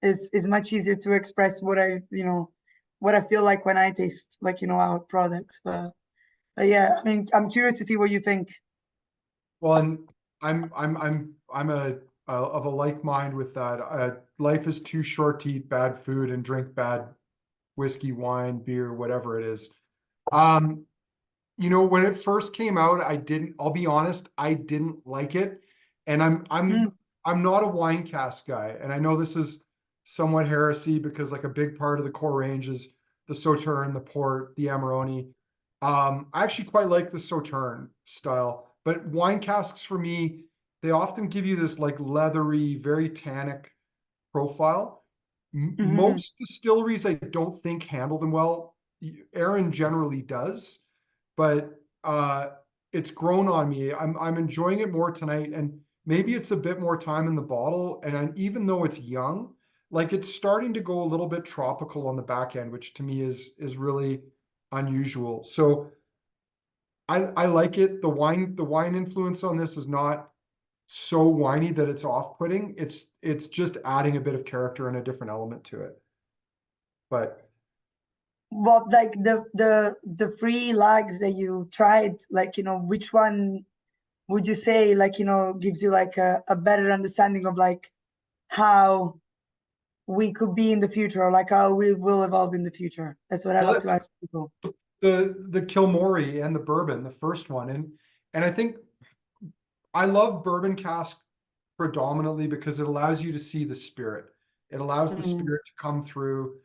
B: it's much easier to express what I feel like when I taste like our products. But yeah, I mean, I'm curious to see what you think.
A: Well, and I'm of a like mind with that. Life is too short to eat bad food and drink bad whiskey, wine, beer, whatever it is. Um, when it first came out, I'll be honest, I didn't like it. And
B: Mm,
A: I'm not a wine cask guy. And I know this is somewhat heresy because like a big part of the core range is the Sauterne, the Port, the Amarone. I actually quite like the Sauterne style, but wine casks for me, they often give you this like leathery, very tannic profile.
B: mhm.
A: Most distilleries, I don't think handle them well. Aaron generally does, but it's grown on me. I'm enjoying it more tonight, and maybe it's a bit more time in the bottle. And even though it's young, like it's starting to go a little bit tropical on the back end, which to me is really unusual. So I like it. The wine influence on this is not so whiny that it's off-putting. It's just adding a bit of character and a different element to it. But
B: What like the three lags that you tried, like which one would you say like gives you like a better understanding of like how we could be in the future or like how we will evolve in the future? That's what I love
A: well,
B: to ask people.
A: the Kilmory and the bourbon, the first one, and I think I love bourbon cask predominantly because it allows you to see the spirit. It allows the
B: Mm,
A: spirit to come through.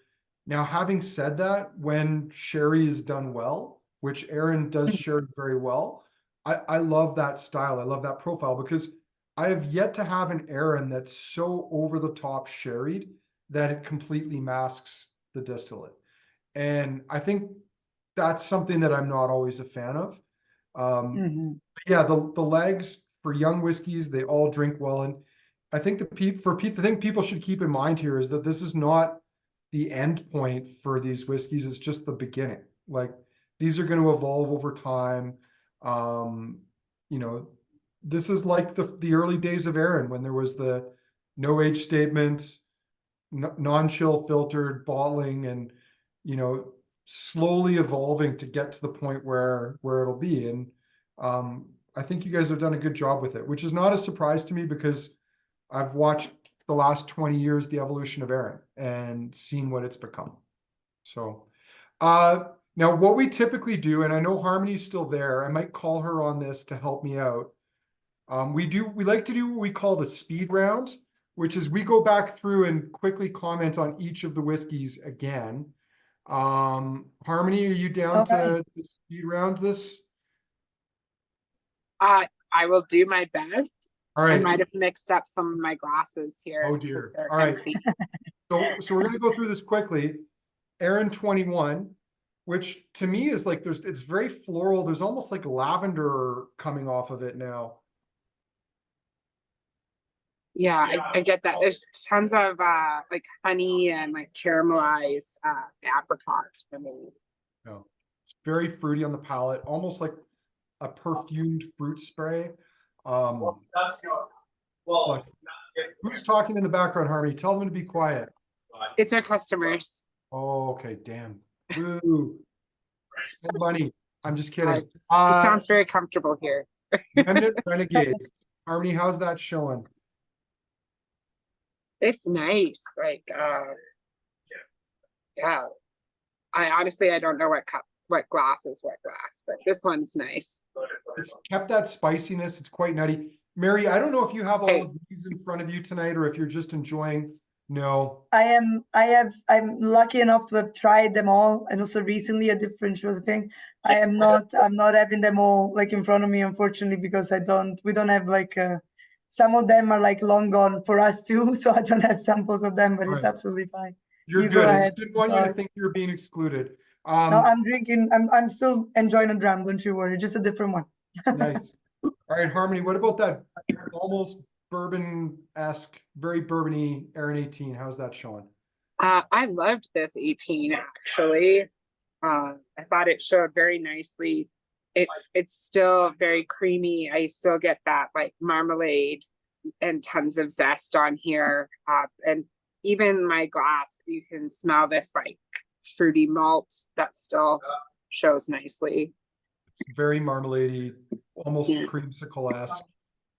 A: Now, having said that, when sherry is done well, which Aaron does
B: mm,
A: sherry very well, I love that style. I love that profile because I have yet to have an Aaron that's so over the top sherried that it completely masks the distillate. And I think that's something that I'm not always a fan of.
B: mhm,
A: Yeah, the legs for young whiskeys, they all drink well. And I think the thing people should keep in mind here is that this is not the end point for these whiskeys, it's just the beginning. Like these are going to evolve over time. Um, you know, this is like the early days of Aaron when there was the no age statement, non-chill filtered bottling, and you know slowly evolving to get to the point where it'll be. And I think you guys have done a good job with it, which is not a surprise to me because I've watched the last 20 years the evolution of Aaron and seen what it's become. So uh now what we typically do, and I know Harmony's still there, I might call her on this to help me out. We like to do what we call the speed round, which is we go back through and quickly comment on each of the whiskeys again. Harmony, are you down
B: all right.
A: to speed round this?
C: I will do my best.
A: All
C: I
A: right.
C: might have mixed up some of my glasses
A: Oh
C: here.
A: dear.
C: They're
A: All right.
C: empty.
A: So we're gonna go through this quickly. Aaron 21, which to me is like it's very floral. There's almost like lavender coming off of it now.
C: Yeah, I get that. There's tons of like honey and like caramelized apricots for me.
A: No. It's very fruity on the palate, almost like a perfumed fruit spray.
D: That's good. Well,
A: Who's talking in the background, Harmony? Tell them to be quiet.
C: It's our customers.
A: Oh, okay, damn. Boo. Spend money. I'm just kidding.
C: It sounds very comfortable here.
A: Remnant Renegade. Harmony, how's that showing?
C: It's nice. Like yeah. I honestly I don't know what cup, what glass is what glass, but this one's nice.
A: It's kept that spiciness. It's quite nutty. Mary, I don't know if you have all
C: Hey.
A: of these in front of you tonight or if you're just enjoying. No.
B: I'm lucky enough to have tried them all and also recently at different shows. I'm not having them all like in front of me, unfortunately, because we don't have like some of them are like long gone for us too, so I don't have samples of them, but
A: All
B: it's
A: right.
B: absolutely fine.
A: You're
B: You go
A: good. I
B: ahead.
A: just didn't want you to think you were being excluded.
B: No, I'm drinking, I'm still enjoying a dram, don't you worry, just a different one.
A: Nice. All right, Harmony, what about that almost bourbon-esque, very bourbony Aaron 18? How's that showing?
C: I loved this 18 actually. I thought it showed very nicely. It's still very creamy. I still get that like marmalade and tons of zest on here. And even my glass, you can smell this like fruity malt that still shows nicely.
A: It's very marmalade-y, almost
C: Yeah.
A: creamsicle-esque.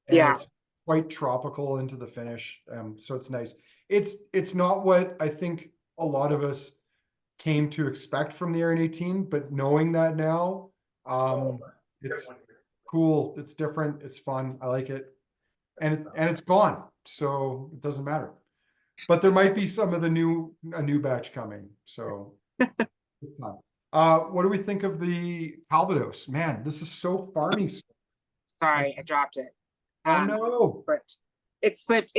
A: And
C: Yeah.
A: it's quite tropical into the finish. So it's nice. It's not what I think a lot of us came to expect from the Aaron 18, but knowing that now, it's cool, it's different, it's fun, I like it. And it's gone, so it doesn't matter. But there might be some of a new batch coming, so it's fun. What do we think of the Calvados? Man, this is so farmy.
C: Sorry, I dropped it.
A: Oh no.
C: It slipped.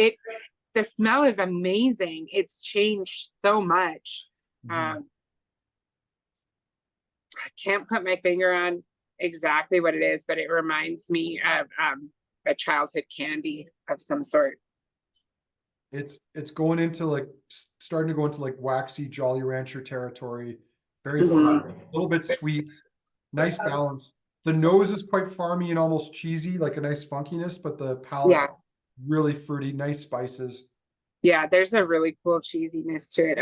C: The smell is amazing. It's changed so much.
A: Mhm.
C: I can't put my finger on exactly what it is, but it reminds me of a childhood candy of some sort.
A: It's going into like starting to go into like waxy Jolly Rancher territory. Very
C: Mhm.
A: farmy, a little bit sweet, nice balance. The nose is quite farmy and almost cheesy, like a nice funkiness, but the palate
C: Yeah.
A: really fruity, nice spices.
C: Yeah, there's a really cool cheesiness to it.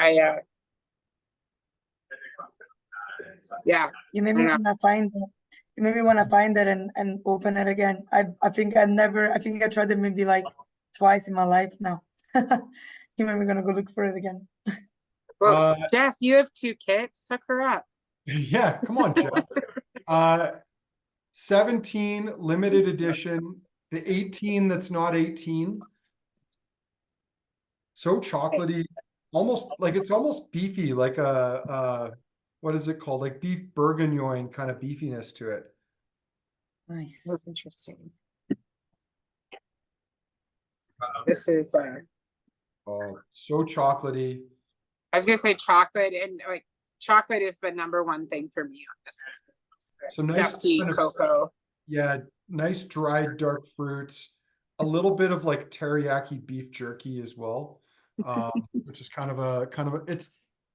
C: Yeah.
B: You made me
C: Yeah.
B: wanna find it. You made me wanna find it and open it again. I think I tried it maybe like twice in my life now. You made me gonna go look for it again.
C: Well, Jeff, you have 2 kids. Hook her up.
A: Yeah, come on, Jeff. 17 limited edition, the 18 that's not 18. So chocolatey, almost like it's almost beefy, like a what is it called? Like beef bourguignon kind of beefiness to it.
B: Nice.
C: That's interesting. This is
A: Oh, so chocolatey.
C: I was gonna say chocolate, and like chocolate is the #1 thing for me on this.
A: So nice
C: Dusty
A: kind of,
C: cocoa.
A: yeah, nice dried dark fruits, a little bit of like teriyaki beef jerky as well, which is kind of a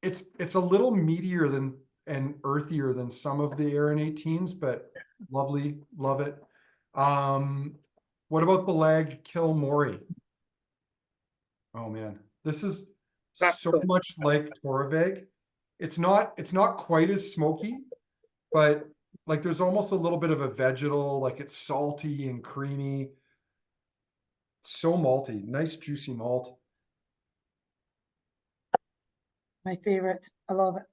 A: it's a little meatier than and earthier than some of the Aaron 18s, but lovely, love it. What about the Lagg Kilmory? Oh man, this is
C: That's
A: so
C: cool.
A: much like Torveg. It's not quite as smoky, but like there's almost a little bit of a vegetal, like it's salty and creamy. So malty, nice juicy malt.
B: My favorite. I love it.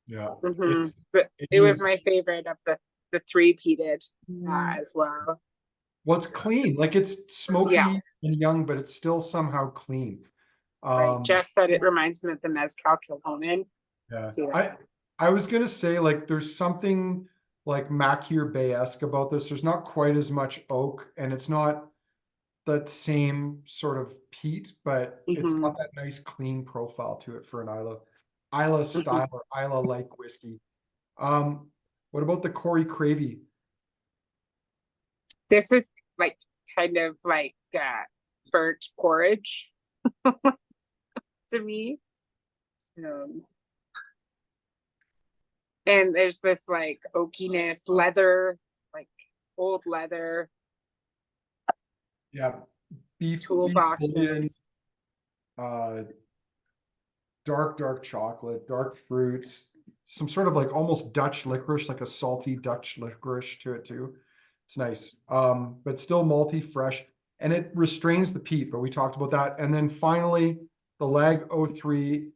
A: Yeah,
C: Mhm. But it was my favorite of the 3-peated as well.
A: well, it's clean, like it's smoky
C: Yeah.
A: and young, but it's still somehow clean.
C: Right. Jeff said it reminds him of the Mezcal Kilhoman.
A: Yeah,
C: See that?
A: I was gonna say like there's something like Mackier Bay-esque about this. There's not quite as much oak, and it's not that same sort of peat, but it's
C: Mhm.
A: got that nice clean profile to it for an Isla style or Isla like whiskey. What about the Corriecravie?
C: This is like kind of like burnt porridge to me. And there's this like oakiness, leather, like old leather,
A: Yeah, beef bouillon,
C: toolboxes.
A: dark chocolate, dark fruits, some sort of like almost Dutch licorice, like a salty Dutch licorice to it too. It's nice. But still malty, fresh, and it restrains the peat, but we talked about that. And then finally, the Lagg 03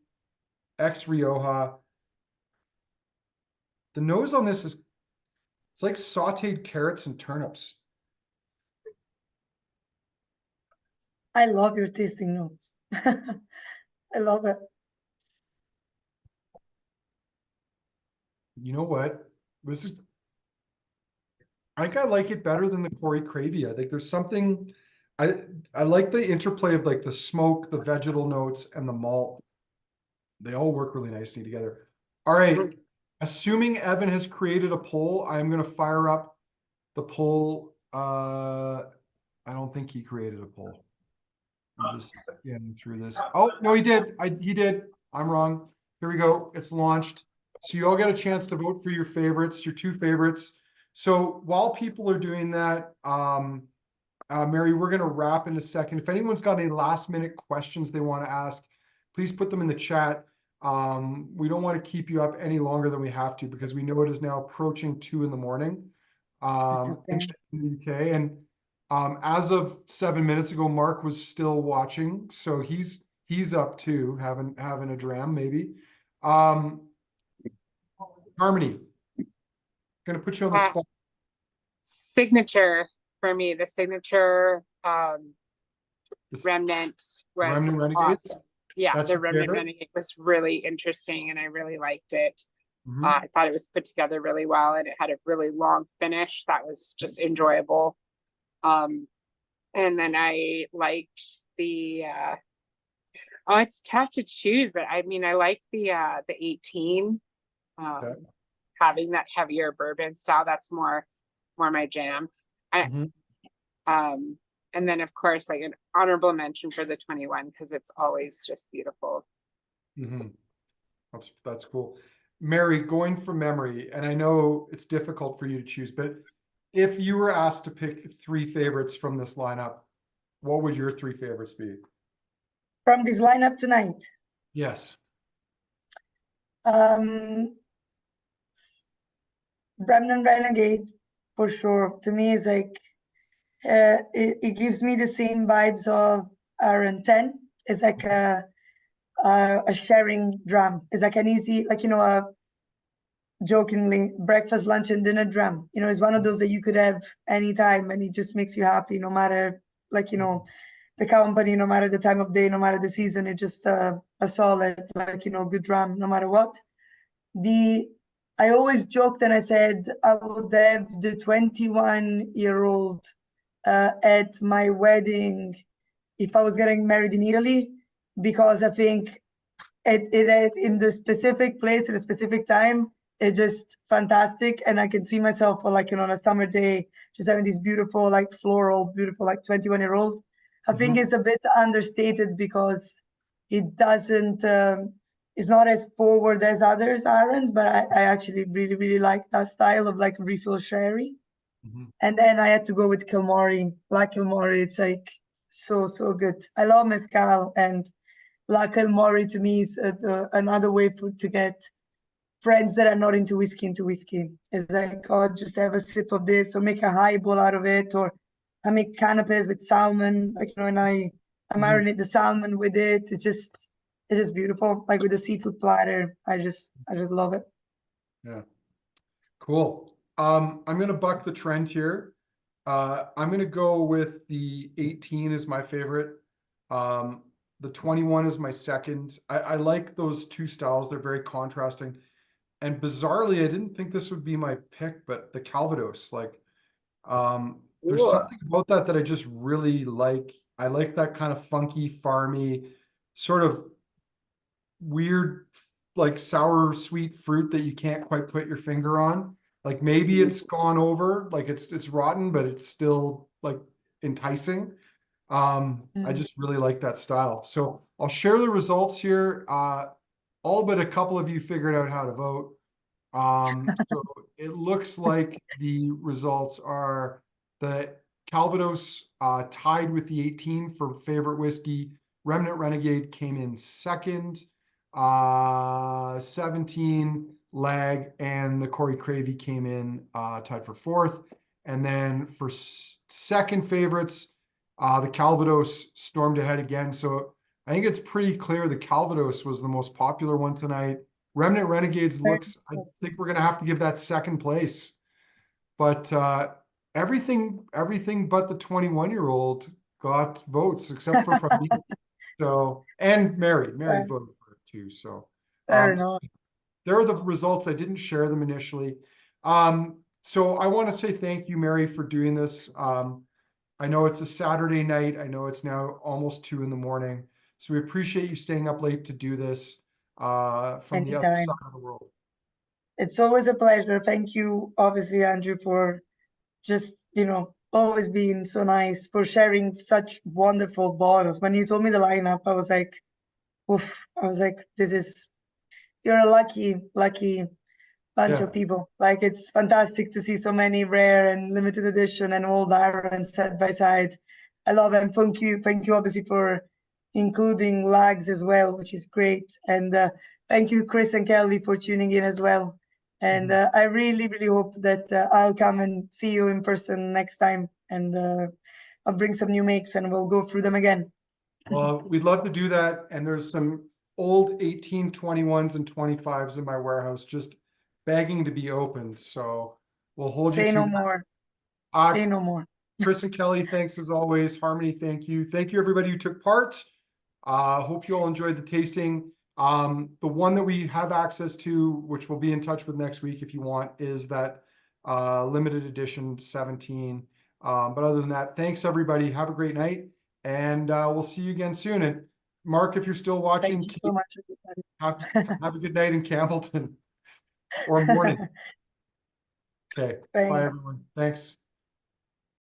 A: Ex Rioja. The nose on this is, it's like sauteed carrots and turnips.
B: I love your tasting notes. I love it.
A: You know what? This is, I think I like it better than the Corriecravie. I think there's something, I like the interplay of like the smoke, the vegetal notes, and the malt. They all work really nicely together. All right. Assuming Evan has created a poll, I'm going to fire up the poll I don't think he created a poll. I'm just getting through this. Oh, no, he did. He did. I'm wrong. Here we go. It's launched. So you all get a chance to vote for your favorites, your two favorites. So while people are doing that, Mary, we're going to wrap in a second. If anyone's got any last minute questions they want to ask, please put them in the chat. We don't want to keep you up any longer than we have to because we know it is now approaching 2 in the morning
B: okay.
A: in the UK. And as of 7 minutes ago, Mark was still watching, so he's up too, having a dram maybe. Harmony, gonna put you on the spot.
C: Signature for me, the signature
A: This
C: Remnant was
A: Remnant Renegades?
C: awesome. Yeah,
A: That's
C: the
A: your
C: Remnant
A: favorite?
C: Renegade was really interesting and I really liked it.
A: Mhm.
C: I thought it was put together really well and it had a really long finish that was just enjoyable. And then I liked the oh, it's tough to choose, but I mean I like the 18.
A: Okay.
C: Having that heavier bourbon style, that's more my jam.
A: Mhm.
C: And then of course like an honorable mention for the 21 because it's always just beautiful.
A: Mhm. That's cool. Mary, going from memory, and I know it's difficult for you to choose, but if you were asked to pick 3 favorites from this lineup, what would your 3 favorites be?
B: From this lineup tonight,
A: Yes.
B: Remnant Renegade, for sure. To me, it's like, it gives me the same vibes of Arran 10. It's like a sharing dram. It's like an easy, like, jokingly, breakfast, lunch, and dinner dram. It's one of those that you could have anytime and it just makes you happy, no matter, like, the company, no matter the time of day, no matter the season. It's just a solid, like, good dram, no matter what. I always joked and I said I would have the 21-year-old at my wedding if I was getting married in Italy, because I think it is in the specific place at a specific time. It's just fantastic, and I can see myself for like on a summer day just having this beautiful, like floral, beautiful, like 21-year-old. I think it's a bit understated because it doesn't. It's not as forward as others aren't, but I actually really, really like that style of like refill sherry. And then I had to go with Kilmory. Like Kilmory, it's like so good. I love mezcal, and Lagg Kilmory to me is another way to get friends that are not into whiskey. It's like, oh, just have a sip of this, or make a highball out of it, or I make canapes with salmon, like, and I marinate the salmon with it. It's just beautiful. Like with the seafood platter, I just love it.
A: Yeah. Cool. I'm gonna buck the trend here. I'm gonna go with the 18 as my favorite. The 21 is my second. I like those two styles. They're very contrasting. And bizarrely, I didn't think this would be my pick, but the Calvados, like, there's something about that I just really like. I like that kind of funky, farmy, sort of weird, like sour, sweet fruit that you can't quite put your finger on. Like maybe it's gone over, like it's rotten, but it's still like enticing. I just really like that style. So I'll share the results here. All but a couple of you figured out how to vote. So it looks like the results are that Calvados tied with the 18 for favorite whiskey. Remnant Renegade came in second. 17 Lagg, and the Corriecravie came in tied for fourth. And then for second favorites, the Calvados stormed ahead again. So I think it's pretty clear the Calvados was the most popular one tonight. Remnant Renegades looks, I think we're going to have to give that second place. But everything but the 21-year-old got votes except for from me. So, and Mary voted for it too. So
B: Fair enough.
A: there are the results. I didn't share them initially. So I want to say thank you, Mary, for doing this. I know it's a Saturday night. I know it's now almost 2 in the morning. So we appreciate you staying up late to do this from the other
B: Anytime.
A: side of the world.
B: It's always a pleasure. Thank you, obviously, Andrew, for just, always been so nice for sharing such wonderful bottles. When you told me the lineup, I was like, oof, I was like, you're a lucky bunch
A: Yeah.
B: of people. Like, it's fantastic to see so many rare and limited edition and old iron side by side. I love it. And thank you obviously for including lags as well, which is great. And thank you, Chris and Kelly, for tuning in as well. And I really, really hope that I'll come and see you in person next time. And I'll bring some new makes and we'll go through them again.
A: Well, we'd love to do that. And there's some old 1821s and 25s in my warehouse, just begging to be opened. So we'll hold you
B: Say
A: to
B: no
A: that.
B: more. Say no more.
A: Chris and Kelly, thanks as always. Harmony, thank you. Thank you, everybody who took part. Hope you all enjoyed the tasting. The one that we have access to, which we'll be in touch with next week if you want, is that limited edition 17. But other than that, thanks everybody. Have a great night, and we'll see you again soon. And Mark, if you're still watching,
B: Thank you so much, everybody.
A: have a good night in Campbellton or morning. Okay, bye
B: Thanks.
A: everyone. Thanks.